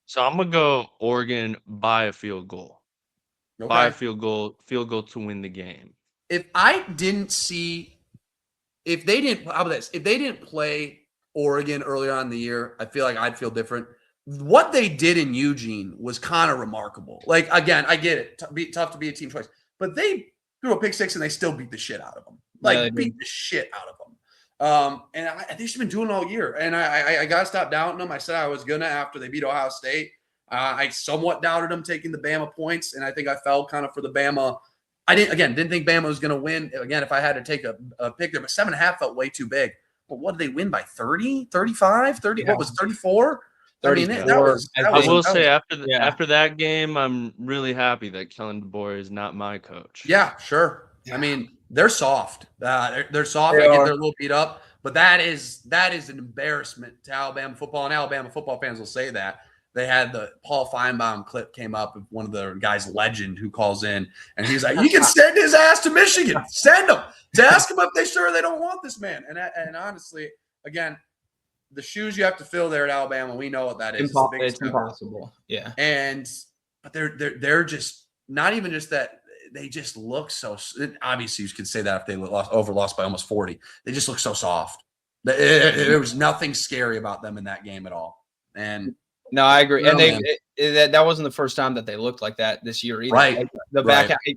So I'm gonna go Oregon by a field goal. Okay. By a field goal to win the game. If they didn't play Oregon earlier on in the year, I feel like I'd feel different. What they did in Eugene was kind of remarkable. Like, again, I get it. Tough to be a team twice. But they threw a pick six and they still beat the shit out of them. Beat the shit out of them. And they've been doing it all year. And I got to stop doubting them. I said I was going to after they beat Ohio State. I somewhat doubted them taking the Bama points. And I think I fell kind of for the Bama. I didn't think Bama was going to win. Again, if I had to take a pick there, but 7.5 felt way too big. But what did they win by 30, 35, 30? Yeah. What was 34? I mean, after that game, I'm really happy that Kellen DeBoer is not my coach. Yeah, sure. Yeah. I mean, they're soft. They're soft. I get they're a little beat up, but that is an embarrassment to Alabama football, and Alabama football fans will say that. They had the Paul Feinbaum clip came up of one of the guys, Legend, who calls in, and he's like, "You can send his ass to Michigan. Send him to ask him if they don't want this man." And honestly, again, the shoes you have to fill there at Alabama, we know what that is. It's impossible. Yeah. But they're just not even just that. They just look so. Obviously, you could say that if they lost by almost 40. They just look so soft. There was nothing scary about them in that game at all. And no, I agree. And that wasn't the first time that they looked like that this year either. Right.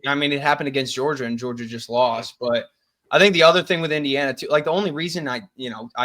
I mean, it happened against Georgia, and Georgia just lost. But I think the other thing with Indiana too, like the only reason I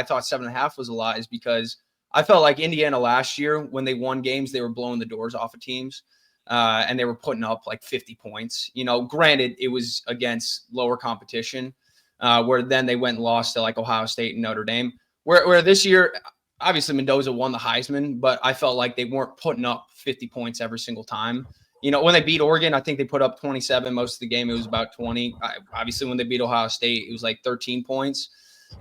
thought 7.5 was a lot is because I felt like Indiana last year when they won games, they were blowing the doors off of teams. And they were putting up like 50 points. Granted, it was against lower competition, where then they went and lost to like Ohio State and Notre Dame. Where this year, obviously Mendoza won the Heisman, but I felt like they weren't putting up 50 points every single time. When they beat Oregon, I think they put up 27. Most of the game, it was about 20. Obviously, when they beat Ohio State, it was like 13 points.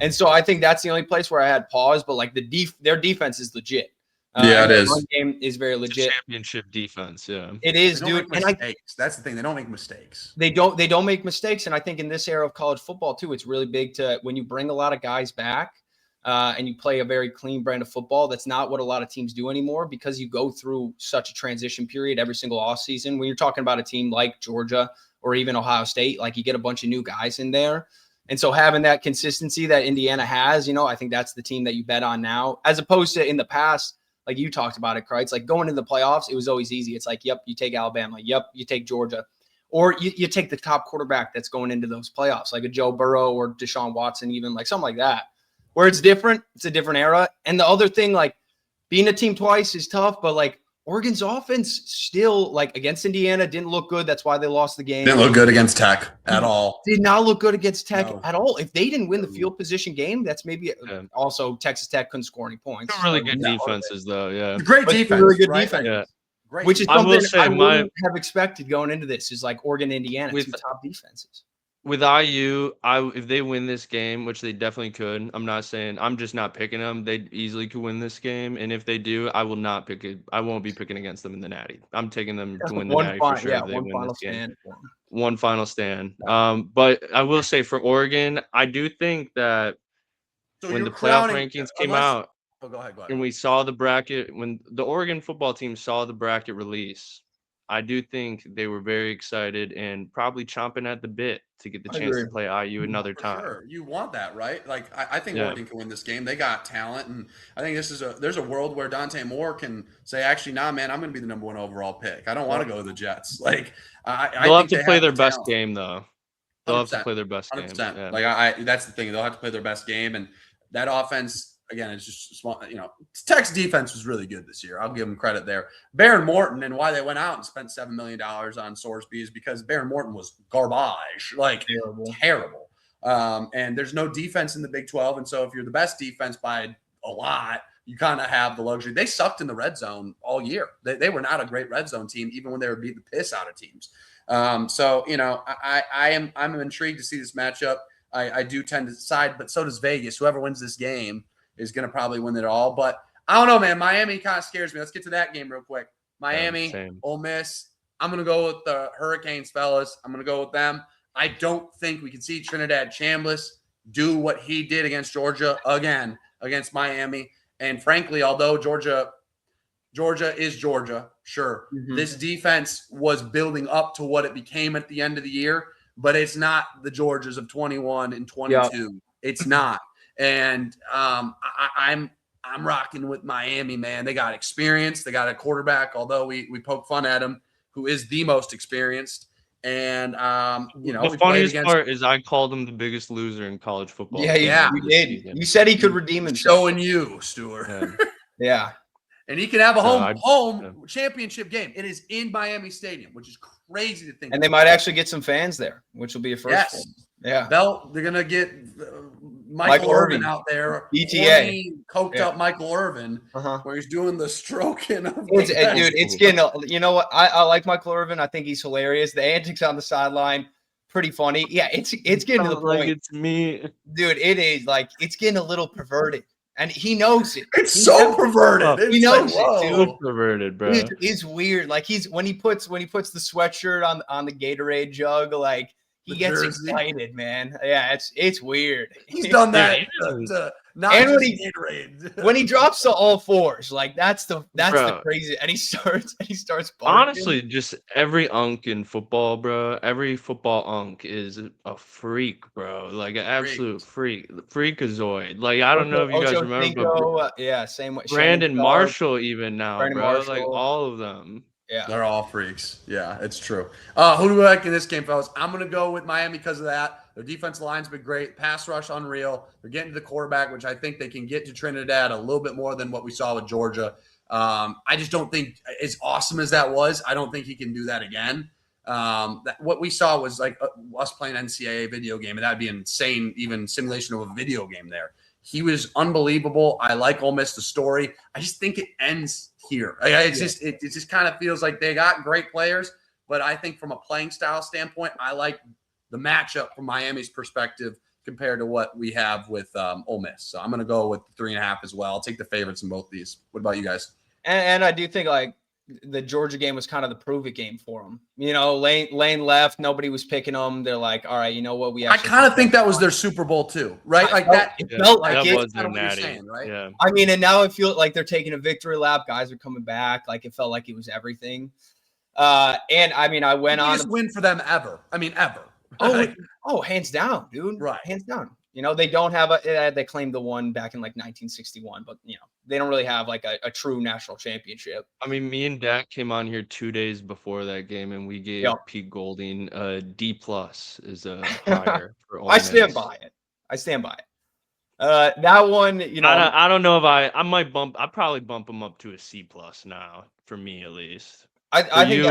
And so I think that's the only place where I had pause. But like their defense is legit. Yeah, it the is. run game is very It's a legit. championship defense. Yeah. It is, They don't dude. make And mistakes. That's the thing. They don't make mistakes. they don't make mistakes. And I think in this era of college football too, it's really big to when you bring a lot of guys back and you play a very clean brand of football. That's not what a lot of teams do anymore because you go through such a transition period every single offseason. When you're talking about a team like Georgia or even Ohio State, like you get a bunch of new guys in there. And so having that consistency that Indiana has, I think that's the team that you bet on now, as opposed to in the past, like you talked about it, Kreitz, like going into the playoffs, it was always easy. It's like, yep, you take Alabama. Yep, you take Georgia. Or you take the top quarterback that's going into those playoffs, like a Joe Burrow or Deshaun Watson, even like something like that, where it's different. It's a different era. And the other thing, like being a team twice is tough, but like Oregon's offense still, like against Indiana, didn't look good. That's why they lost the game. Didn't look good against Tech at all. Did not look good against Tech No. at all. If they didn't win the field position game, that's maybe also Texas Tech couldn't score any points. Really good defenses, though. Yeah. Great But defense. really good right? defense. Yeah. Great Which is defense. something I say wouldn't have expected going into this is like Oregon, Indiana, two With- top defenses. With IU, if they win this game, which they definitely could, I'm just not picking them. They easily could win this game, and if they do, I will not pick it. I won't be picking against them in the Natty. I'm taking them to win the Natty for sure. If they win this game. One final stand. But I will say for Oregon, I do think that So when you're the playoff crowning- rankings came unless- out, Oh, go ahead. and we saw the bracket, when the Oregon football team saw the bracket release, I do think they were very excited and probably chomping at the bit to get the chance to play IU another For time. sure. You want that, right? Like I think Yeah. Oregon can win this game. They got talent, and I think there's a world where Dante Moore can say, actually, nah, man, I'm going to be the number 1 overall pick. I don't want to go to the Jets. Like They'll have think to play their the best talent. game, though. They'll have to 100%. play their best game. 100%. Yeah. Like that's the thing. They'll have to play their best game, and that offense again is just small. Tech's defense was really good this year. I'll give them credit there. Baron Morton, and why they went out and spent $7 million on Sorsby is because Baron Morton was garbage, like terrible. And there's no defense in the Big 12, and so if you're the best defense by a lot, you kind of have the luxury. They sucked in the red zone all year. They were not a great red zone team, even when they were beating the piss out of teams. I'm intrigued to see this matchup. I do tend to side, but so does Vegas. Whoever wins this game is going to probably win it all. But I don't know, man. Miami kind of scares me. Let's get to that game real quick. Miami, Ole Miss. I'm going to go with the Hurricanes, fellas. I'm going to go with them. I don't think we can see Trinidad Chambliss do what he did against Georgia again against Miami. And frankly, although Georgia is Georgia, sure. Mm-hmm. This defense was building up to what it became at the end of the year, but it's not the Georgias of 21 and 22. Yep. It's not. And I'm rocking with Miami, man. They got experience. They got a quarterback, although we poke fun at him, who is the most experienced. And the funniest part is I called him the biggest loser in college football. Yeah, you did. Season. You said he could redeem himself. Showing you, Stuart. Yeah. And he can have a home championship game. It is in Miami Stadium, which is crazy to think. And they might actually get some fans there, which will be a first. Yes. Yeah. They're going to get Michael Irvin out there. ETA. Coked up Michael Irvin, where he's doing the stroking. It's getting, you know what? I like Michael Irvin. I think he's hilarious. The antics on the sideline, pretty funny. Yeah, it's getting to the point. Like it's me. Dude, it is like, it's getting a little perverted. And he knows it. It's so perverted. He knows it, dude. So perverted, bro. It's weird. Like when he puts the sweatshirt on the Gatorade jug, like he gets excited, man. Yeah, it's weird. He's done that. When he drops to all fours, like that's the crazy. And he starts barking. Honestly, just every unk in football, bro. Every football unk is a freak, bro. Like an absolute freakazoid. Like I don't know if you guys remember. Same way. Brandon Marshall, even now, Brandon bro. Marshall. Like all of them. Yeah, they're all freaks. Yeah, it's true. Who do we like in this game, fellas? I'm going to go with Miami because of that. Their defensive line's been great. Pass rush, unreal. They're getting to the quarterback, which I think they can get to Trinidad a little bit more than what we saw with Georgia. I just don't think, as awesome as that was, I don't think he can do that again. What we saw was like us playing NCAA video game, and that'd be insane, even simulation of a video game there. He was unbelievable. I like Ole Miss, the story. I just think it ends here. It just kind of feels like they got great players, but I think from a playing style standpoint, I like the matchup from Miami's perspective compared to what we have with Ole Miss. So I'm going to go with 3.5 as well. I'll take the favorites in both these. What about you guys? And I do think like the Georgia game was kind of the prove it game for them. Lane left, nobody was picking them. They're like, all right, you know what? I kind of think that was their Super Bowl too, right? Like that. It felt like that it. was their What you're natty. saying, right? Yeah. I mean, and now I feel like they're taking a victory lap. Guys are coming back. Like it felt like it was everything. And I mean, I went on biggest win for them ever. I mean, ever. Oh, hands down, dude. Right. Hands down. They don't have they claimed the one back in like 1961, but they don't really have like a true national championship. I mean, me and Dak came on here 2 days before that game, and we gave Pete Golding a D+ is a higher for Ole I Miss. stand by it. That one, I don't know if I might I'd probably bump him up to a C+ now, for me at least. I think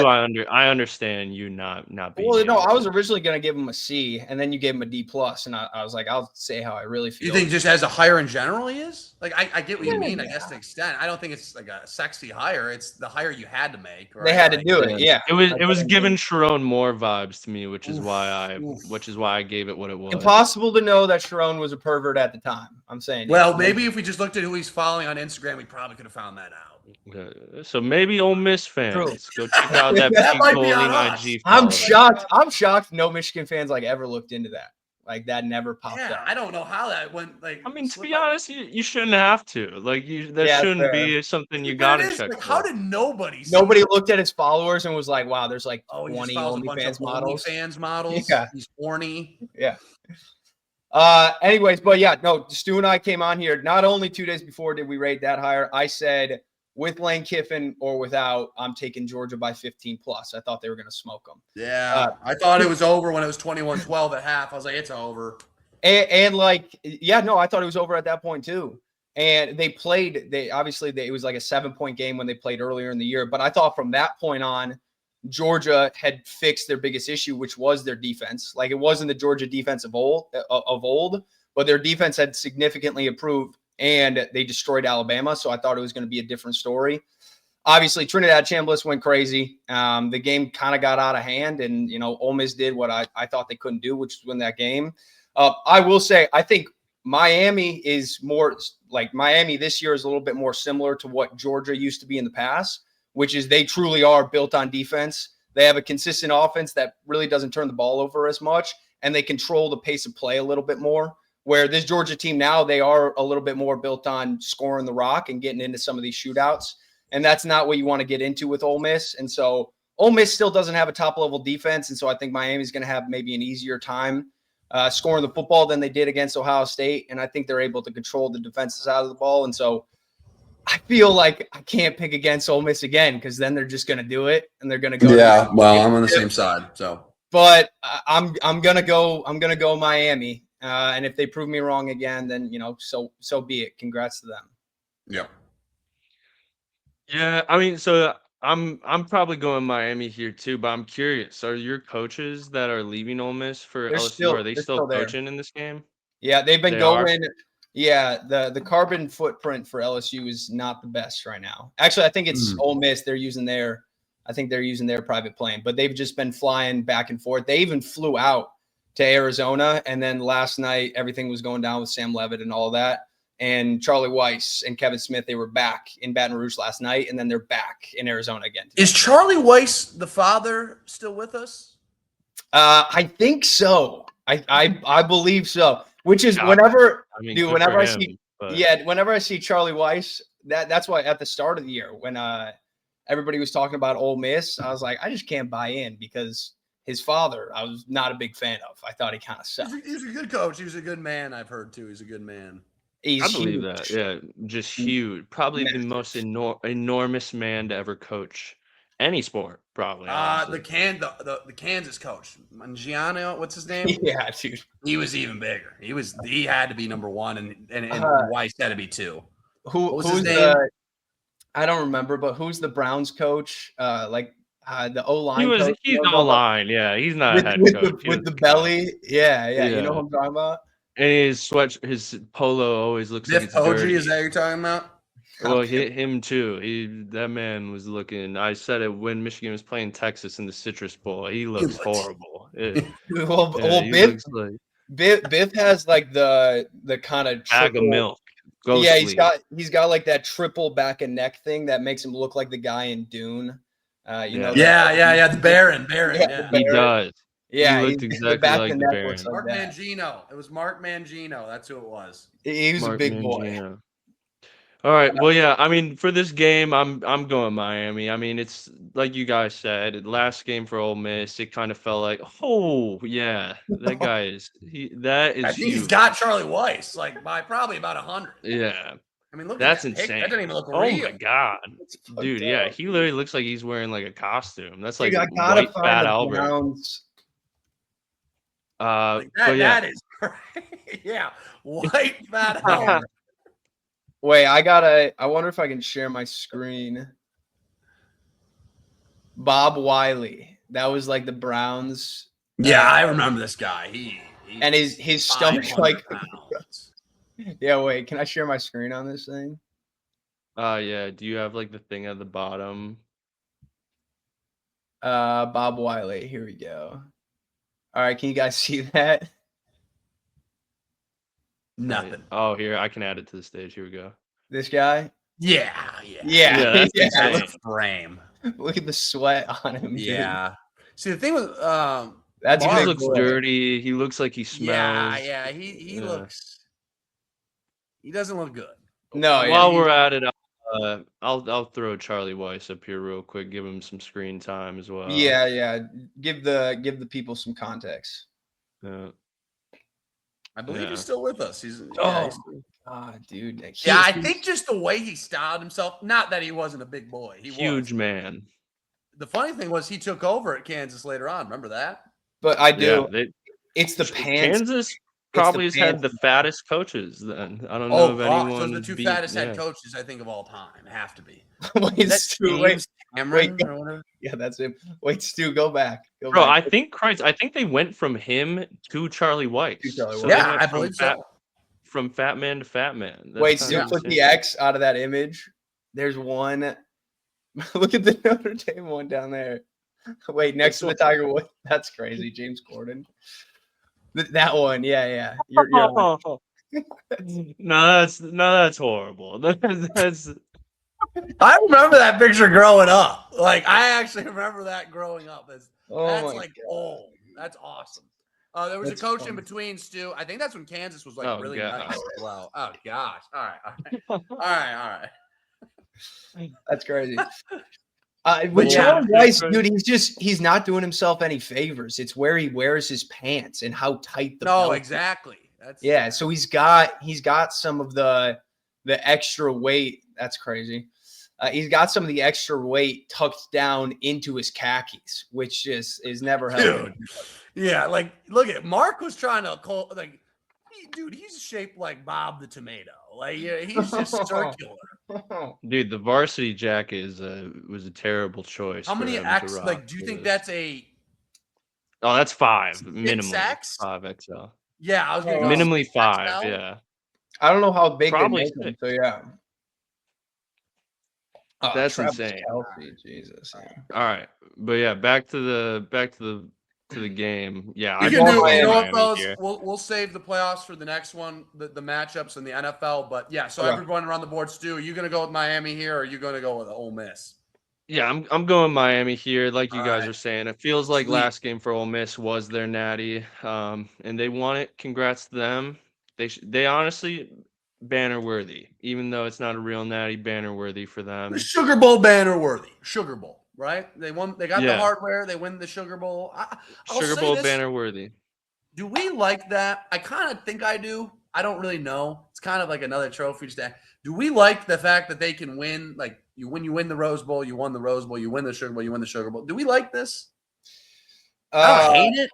I understand you not being. Well, no, I was originally going to give him a C, and then you gave him a D+, and I was like, I'll say how I really feel. You think just as a higher in general he is? Like, I get what you mean, I guess, to an extent. I don't think it's like a sexy hire. It's the hire you had to make. Right? They had to do it, yeah. It was giving Sharon more vibes to me, which is why I gave it what it was. Impossible to know that Sharon was a pervert at the time. I'm saying. Well, maybe if we just looked at who he's following on Instagram, we probably could have found that out. So maybe Ole Miss fans go check out that Pete Golding IG. I'm shocked. I'm shocked no Michigan fans like ever looked into that. Like that never popped up. I don't know how that went. Like, I mean, to be honest, you shouldn't have to. Like, shouldn't be something you got to check. Like, how did nobody looked at his followers and was like, "Wow, there's like 20 OnlyFans models." Yeah, he's horny. Yeah. Anyways, but yeah, no, Stu and I came on here. Not only 2 days before did we rate that higher. I said with Lane Kiffin or without, I'm taking Georgia by 15+. I thought they were going to smoke them. Yeah, I thought it was over when it was 21-12 at half. I was like, it's over. And I thought it was over at that point too. And it was like a 7-point game when they played earlier in the year. But I thought from that point on, Georgia had fixed their biggest issue, which was their defense. Like it wasn't the Georgia defense of old, but their defense had significantly improved. And they destroyed Alabama, so I thought it was going to be a different story. Obviously, Trinidad Chambliss went crazy. The game kind of got out of hand, and Ole Miss did what I thought they couldn't do, which was win that game. I will say, I think Miami is more like Miami this year is a little bit more similar to what Georgia used to be in the past, which is they truly are built on defense. They have a consistent offense that really doesn't turn the ball over as much, and they control the pace of play a little bit more. Where this Georgia team now, they are a little bit more built on scoring the rock and getting into some of these shootouts. And that's not what you want to get into with Ole Miss. And so Ole Miss still doesn't have a top-level defense. And so I think Miami's going to have maybe an easier time scoring the football than they did against Ohio State. And I think they're able to control the defensive side of the ball. And so I feel like I can't pick against Ole Miss again because then they're just going to do it and they're going to go. Yeah, well, I'm on the same side. So, but I'm going to go Miami. And if they prove me wrong again, then so be it. Congrats to them. Yeah. Yeah, I mean, so I'm probably going Miami here too, but I'm curious. Are your coaches that are leaving Ole Miss for LSU, are they still coaching in this game? Yeah, they've been going. Yeah, the carbon footprint for LSU is not the best right now. Actually, I think it's Ole Miss. They're using their private plane, but they've just been flying back and forth. They even flew out to Arizona. And then last night, everything was going down with Sam Levitt and all that. And Charlie Weiss and Kevin Smith, they were back in Baton Rouge last night, and then they're back in Arizona again today. Is Charlie Weiss, the father, still with us? I think so. I believe so. Which is whenever I see Charlie Weiss, that's why at the start of the year when everybody was talking about Ole Miss, I was like, I just can't buy in because his father, I was not a big fan of. I thought he kind of sucked. He's a good coach. He was a good man. I've heard too. He's a good man. I believe that. Yeah, just huge. Probably the most enormous man to ever coach any sport. Probably. The Kansas coach, Mangiano. What's his name? Yeah, dude. He was even bigger. He had to be number one, and Weiss had to be two. Who's his name? I don't remember, but who's the Browns coach? The O-line coach. He's O-line, yeah. He's not a head coach. With the belly. Yeah. You know what I'm talking about? And his polo always looks Biff like it's dirty. Is that what you're talking about? Well, him too. That man was looking. I said it when Michigan was playing Texas in the Citrus Bowl. He looks horrible. Biff has like the kind of bag of milk. Yeah, Ghostly. he's got like that triple back and neck thing that makes him look like the guy in Dune. You know that? Yeah. The Baron. The He Baron. does. Yeah, he looked the exactly back like and the neck looks Baron. like Mark that. Mangino. It was Mark Mangino. That's who it was. He was a Mark big boy. Mangino. All right. Well, yeah. I mean, for this game, I'm going Miami. I mean, it's like you guys said, last game for Ole Miss, it kind of felt like, oh yeah, that guy is that is I think he's huge. got Charlie Weiss like by probably about 100. Yeah, I mean, look that's at that pic. insane. That doesn't even look Oh real. my god, It's dude. fucked Yeah, up. he literally looks like he's wearing like a costume. That's like Dude, I gotta white find Fat the Albert. Browns. Like But yeah, that is yeah, white fat Albert. Wait, I wonder if I can share my screen. Bob Wiley. That was like the Browns. Yeah, I remember this guy. He And his stomach 500 like pounds. yeah, wait, can I share my screen on this thing? yeah. Do you have like the thing at the bottom? Bob Wiley. Here we go. All right, can you guys see that? Nothing. Oh, here I can add it to the stage. Here we go. This guy? Yeah. Yeah, that's yeah. insane. That's a frame. Look at the sweat on him, dude. Yeah. See, the thing with That's He a just big looks boy. dirty. He looks like he smells. Yeah. He Yeah. looks. He doesn't look good. No, yeah, While he- we're at it, I'll throw Charlie Weiss up here real quick. Give him some screen time as well. yeah. Give the people some context. Yeah. I believe Yeah. he's still with us. He's Oh he's- God, dude. yeah. I think just the way he styled himself. Not that he wasn't a big boy. He Huge was. man. The funny thing was he took over at Kansas later on. Remember that? But I do. Yeah, It's the pants. Kansas probably has had pants. the fattest coaches. Then I don't know if gosh, anyone. those are the two beat- fattest head yeah. coaches I think of all time. Have to be. Wait, Is that Stu, wait, James Cameron or whatever? yeah, that's him. Wait, Stu, go back. Go Bro, back. I think they went from him to Charlie Weiss. To Charlie So Weiss. they Yeah, went I from believe fat, so. From fat man to fat man. That's Wait, kinda Stu, click the insane. X out of that image. There's one. Look at the Notre Dame one down there. Wait, next to the Tiger Woods. That's crazy. James Corden. That one, yeah. You're right. No, that's horrible. That's I remember that picture growing up. Like I actually remember that growing up. That's Oh my like old. That's awesome. There was That's a coach in funny. between, Stu. I think that's when Kansas was like Oh, really God. nice as well. Oh gosh. All right. That's crazy. With But yeah, Charlie Weiss, it's dude, he's not doing himself any favors. It's where he wears his pants and how tight the No, belt is. exactly. That's Yeah, so he's got some of the extra weight. That's crazy. He's got some of the extra weight tucked down into his khakis, which just is never helping. dude. Yeah, like look at Mark was trying to call like dude, he's shaped like Bob the Tomato. Like yeah, he's just circular. dude. The varsity jacket was a terrible choice. How for many him to X rock like do you for think this. that's a Oh, that's 5 minimally. 6X? 5XL. yeah, I was gonna go Minimally 6XL. 5. Yeah. I don't know how big Probably they make them, 6. so yeah. That's Travis insane. Kelce, Jesus. Yeah. All right, but yeah, back to the game. Yeah, You I'd can go do, you know what, Miami fellas? here. We'll save the playoffs for the next one, the matchups in the NFL. But yeah, so Yeah. everyone around the board, Stu, are you gonna go with Miami here, or are you gonna go with Ole Miss? Yeah, I'm going Miami here. Like you All guys right. are saying, it feels like Sweet. last game for Ole Miss was their natty, and they won it. Congrats to them. They honestly banner worthy, even though it's not a real natty. Banner worthy for them. Sugar Bowl banner worthy. Sugar Bowl, right? They won. They got the Yeah. hardware. They win the Sugar Bowl. I'll Sugar say Bowl this. banner worthy. Do we like that? I kind of think I do. I don't really know. It's kind of like another trophy stack. Do we like the fact that they can win? Like when you win the Rose Bowl, you won the Rose Bowl. You win the Sugar Bowl, you win the Sugar Bowl. Do we like this? I don't hate it.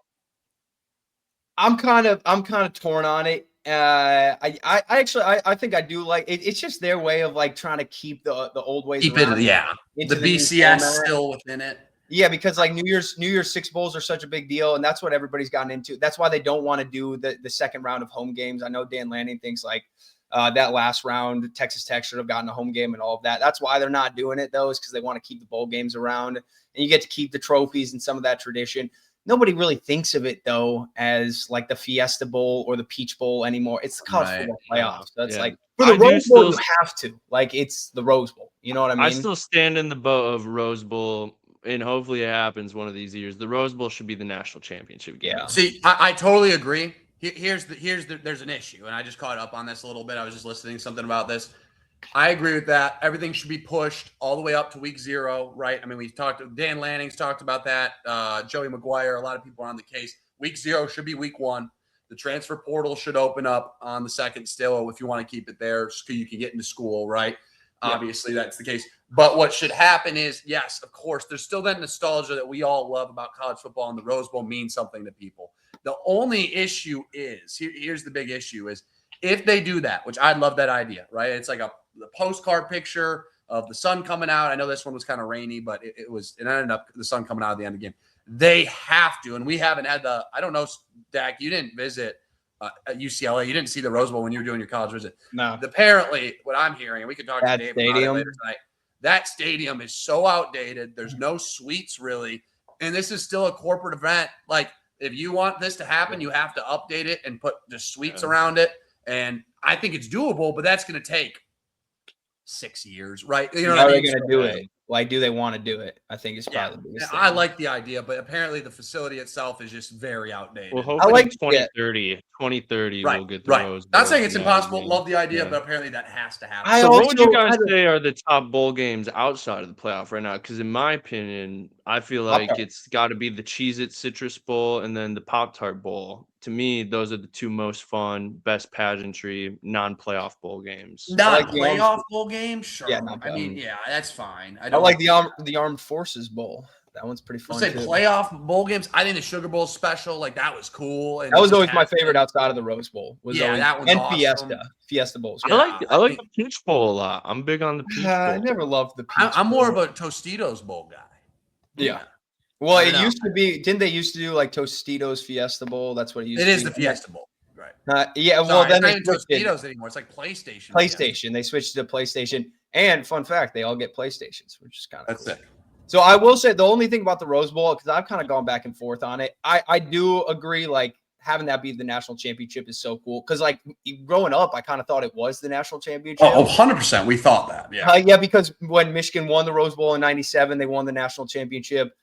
I'm kind of torn on it. I actually think I do like it. It's just their way of like trying to keep the old ways Keep around it, yeah. into The new BCS format. still within it. Yeah, because like New Year's Six Bowls are such a big deal, and that's what everybody's gotten into. That's why they don't want to do the second round of home games. I know Dan Lanning thinks like that last round, Texas Tech should have gotten a home game and all of that. That's why they're not doing it though, is because they want to keep the bowl games around, and you get to keep the trophies and some of that tradition. nobody really thinks of it though as like the Fiesta Bowl or the Peach Bowl anymore. It's the college football playoffs. So it's like for the Rose Bowl, you have to. Like it's the Rose Bowl. You know what I mean? I still stand in the boat of Rose Bowl, and hopefully it happens one of these years. The Rose Bowl should be the national championship game. Yeah. See, I totally agree. There's an issue, and I just caught up on this a little bit. I was just listening to something about this. I agree with that. Everything should be pushed all the way up to week 0, right? I mean, we've talked. Dan Lanning's talked about that. Joey McGuire, a lot of people are on the case. Week 0 should be week 1. The transfer portal should open up on the 2nd still if you want to keep it there so you can get into school, right? Yeah. Obviously, that's the case. But what should happen is, yes, of course, there's still that nostalgia that we all love about college football, and the Rose Bowl means something to people. The only issue is, here's the big issue is, if they do that, which I love that idea, right? It's like the postcard picture of the sun coming out. I know this one was kind of rainy, but it ended up the sun coming out at the end of the game. They have to, and we haven't had I don't know, Dak, you didn't visit at UCLA. You didn't see the Rose Bowl when you were doing your college visit. No. Apparently, what I'm hearing, and we can talk to Dave about it later tonight, that stadium is so outdated. There's no suites really, and this is still a corporate event. Like, if you want this to happen, you have to update it and put the suites around it. And I think it's doable, but that's going to take 6 years, right? You know How what I are mean? they going to do it? Like, do they want to do it? I think it's probably the biggest thing. I like the idea, but apparently the facility itself is just very outdated. Well, hopefully 2030 we'll get the Rose Bowl. Not saying it's impossible. Love the idea, but apparently that has to happen. So what would you guys say are the top bowl games outside of the playoff right now? Because in my opinion, I feel like it's got to be the Cheez-It Citrus Bowl and then the Pop-Tart Bowl. To me, those are the two most fun, best pageantry, non-playoff bowl games. Non-playoff bowl games? Sure. Yeah, I mean, that's fine. I like the Armed Forces Bowl. That one's pretty fun. Say playoff bowl games. I think the Sugar Bowl special, like that was cool. And that was always my favorite outside of the Rose Bowl. That was awesome. Fiesta Bowls. I like the Peach Bowl a lot. I'm big on the Peach Bowl. I never loved the Peach I'm more of a Tostitos Bowl guy. Yeah. Well, it used to be. Didn't they used to do like Tostitos Fiesta Bowl? That's what it used to be. It is the Fiesta Bowl, right? Yeah. Well, then it's not Tostitos anymore. It's like PlayStation. PlayStation. They switched to PlayStation. And fun fact, they all get PlayStations, which is kind of cool. Sick. So I will say the only thing about the Rose Bowl, because I've kind of gone back and forth on it, I do agree, like, having that be the national championship is so cool. Because, like, growing up, I kind of thought it was the national championship. Oh, 100%. We thought that. Yeah. Yeah, because when Michigan won the Rose Bowl in '97, they won the national championship.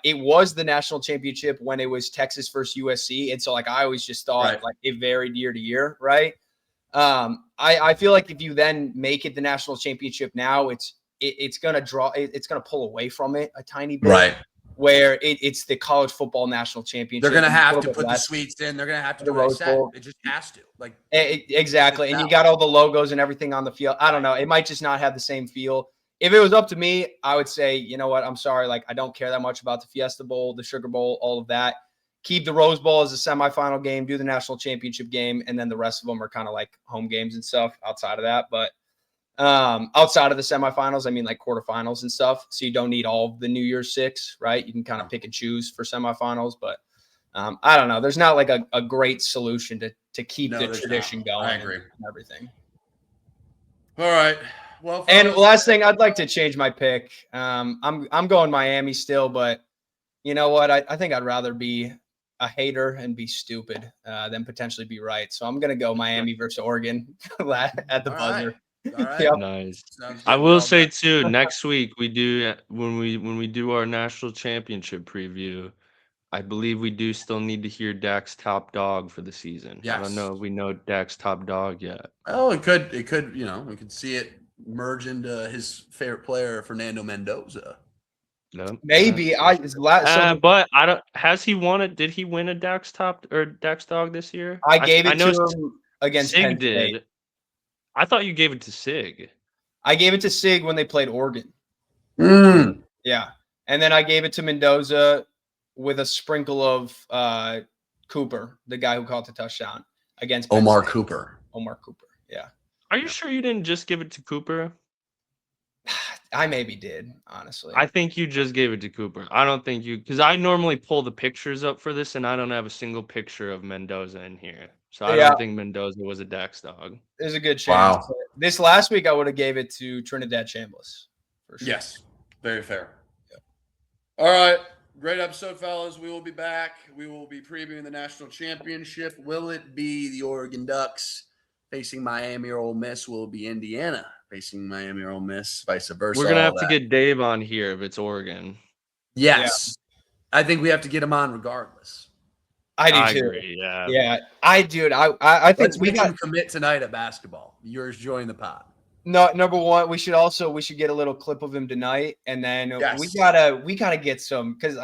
It was the national championship when it was Texas versus USC. And so, like, I always just thought, like, it varied year to year, right? I feel like if you then make it the national championship now, it's gonna pull away from it a tiny bit, right? Where it's the college football national championship. They're gonna have to put the suites in. They're gonna have to the Rose Bowl. It just has to. Like exactly, and you got all the logos and everything on the field. I don't know. It might just not have the same feel. If it was up to me, I would say, you know what? I'm sorry. Like, I don't care that much about the Fiesta Bowl, the Sugar Bowl, all of that. Keep the Rose Bowl as a semifinal game, do the national championship game, and then the rest of them are kind of like home games and stuff outside of that. But outside of the semifinals, I mean, like quarterfinals and stuff. So you don't need all of the New Year's 6, right? You can kind of pick and choose for semifinals. But I don't know. There's not like a great solution to keep the tradition going. I agree. And everything. All right. Well, and last thing, I'd like to change my pick. I'm going Miami still, but you know what? I think I'd rather be a hater and be stupid than potentially be right. So I'm gonna go Miami versus Oregon at the buzzer. All right. Yep. Nice. I will say too, next week we do when we do our national championship preview. I believe we do still need to hear Dak's top dog for the season. Yes. I don't know if we know Dak's top dog yet. Oh, it could, we could see it merge into his favorite player, Fernando Mendoza. No. Maybe but I don't. Has he won it? Did he win a Dak's dog this year? I gave it to him against Penn State. Did. I thought you gave it to Sig. I gave it to Sig when they played Oregon. Yeah, and then I gave it to Mendoza with a sprinkle of Cooper, the guy who caught the touchdown against Penn Omar State. Cooper. Omar Cooper. Yeah. Are you sure you didn't just give it to Cooper? I maybe did, honestly. I think you just gave it to Cooper. I don't think you, because I normally pull the pictures up for this, and I don't have a single picture of Mendoza in here. So I don't think Mendoza was a Dak's dog. There's a good chance. Wow. This last week, I would have gave it to Trinidad Chambliss. For sure. Yes. Very fair. Yep. All right. Great episode, fellas. We will be back. We will be previewing the national championship. Will it be the Oregon Ducks facing Miami or Ole Miss? Will it be Indiana facing Miami or Ole Miss? Vice versa. We're gonna all have to that. get Dave on here if it's Oregon. Yes. I think we have to get him on regardless. I do I too. agree. Yeah. Yeah, I think Let's we make got him commit tonight at basketball. Yours join the pod. no number one. We should get a little clip of him tonight, and then we Yes. gotta get some because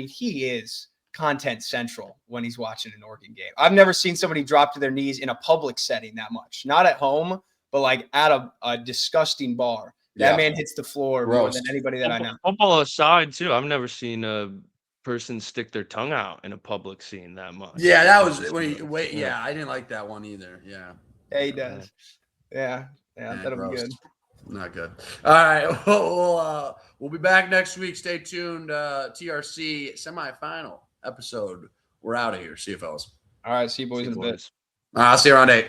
he is content central when he's watching an Oregon game. I've never seen somebody drop to their knees in a public setting that much. Not at home, but like at a disgusting bar. That man hits the floor more Gross. than anybody that I know. Football aside, too, I've never seen a person stick their tongue out in a public scene that much. Yeah, that was Just when he nuts. wait. Yeah, I didn't like that one either. Yeah. Yeah, he does. Yeah, that'll gross. be good. Not good. All right, we'll be back next week. Stay tuned. TRC semifinal episode. We're out of here. See you, fellas. All right, see you boys See in you, a bit. boys. I'll see you around 8.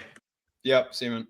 Yep, see you, man.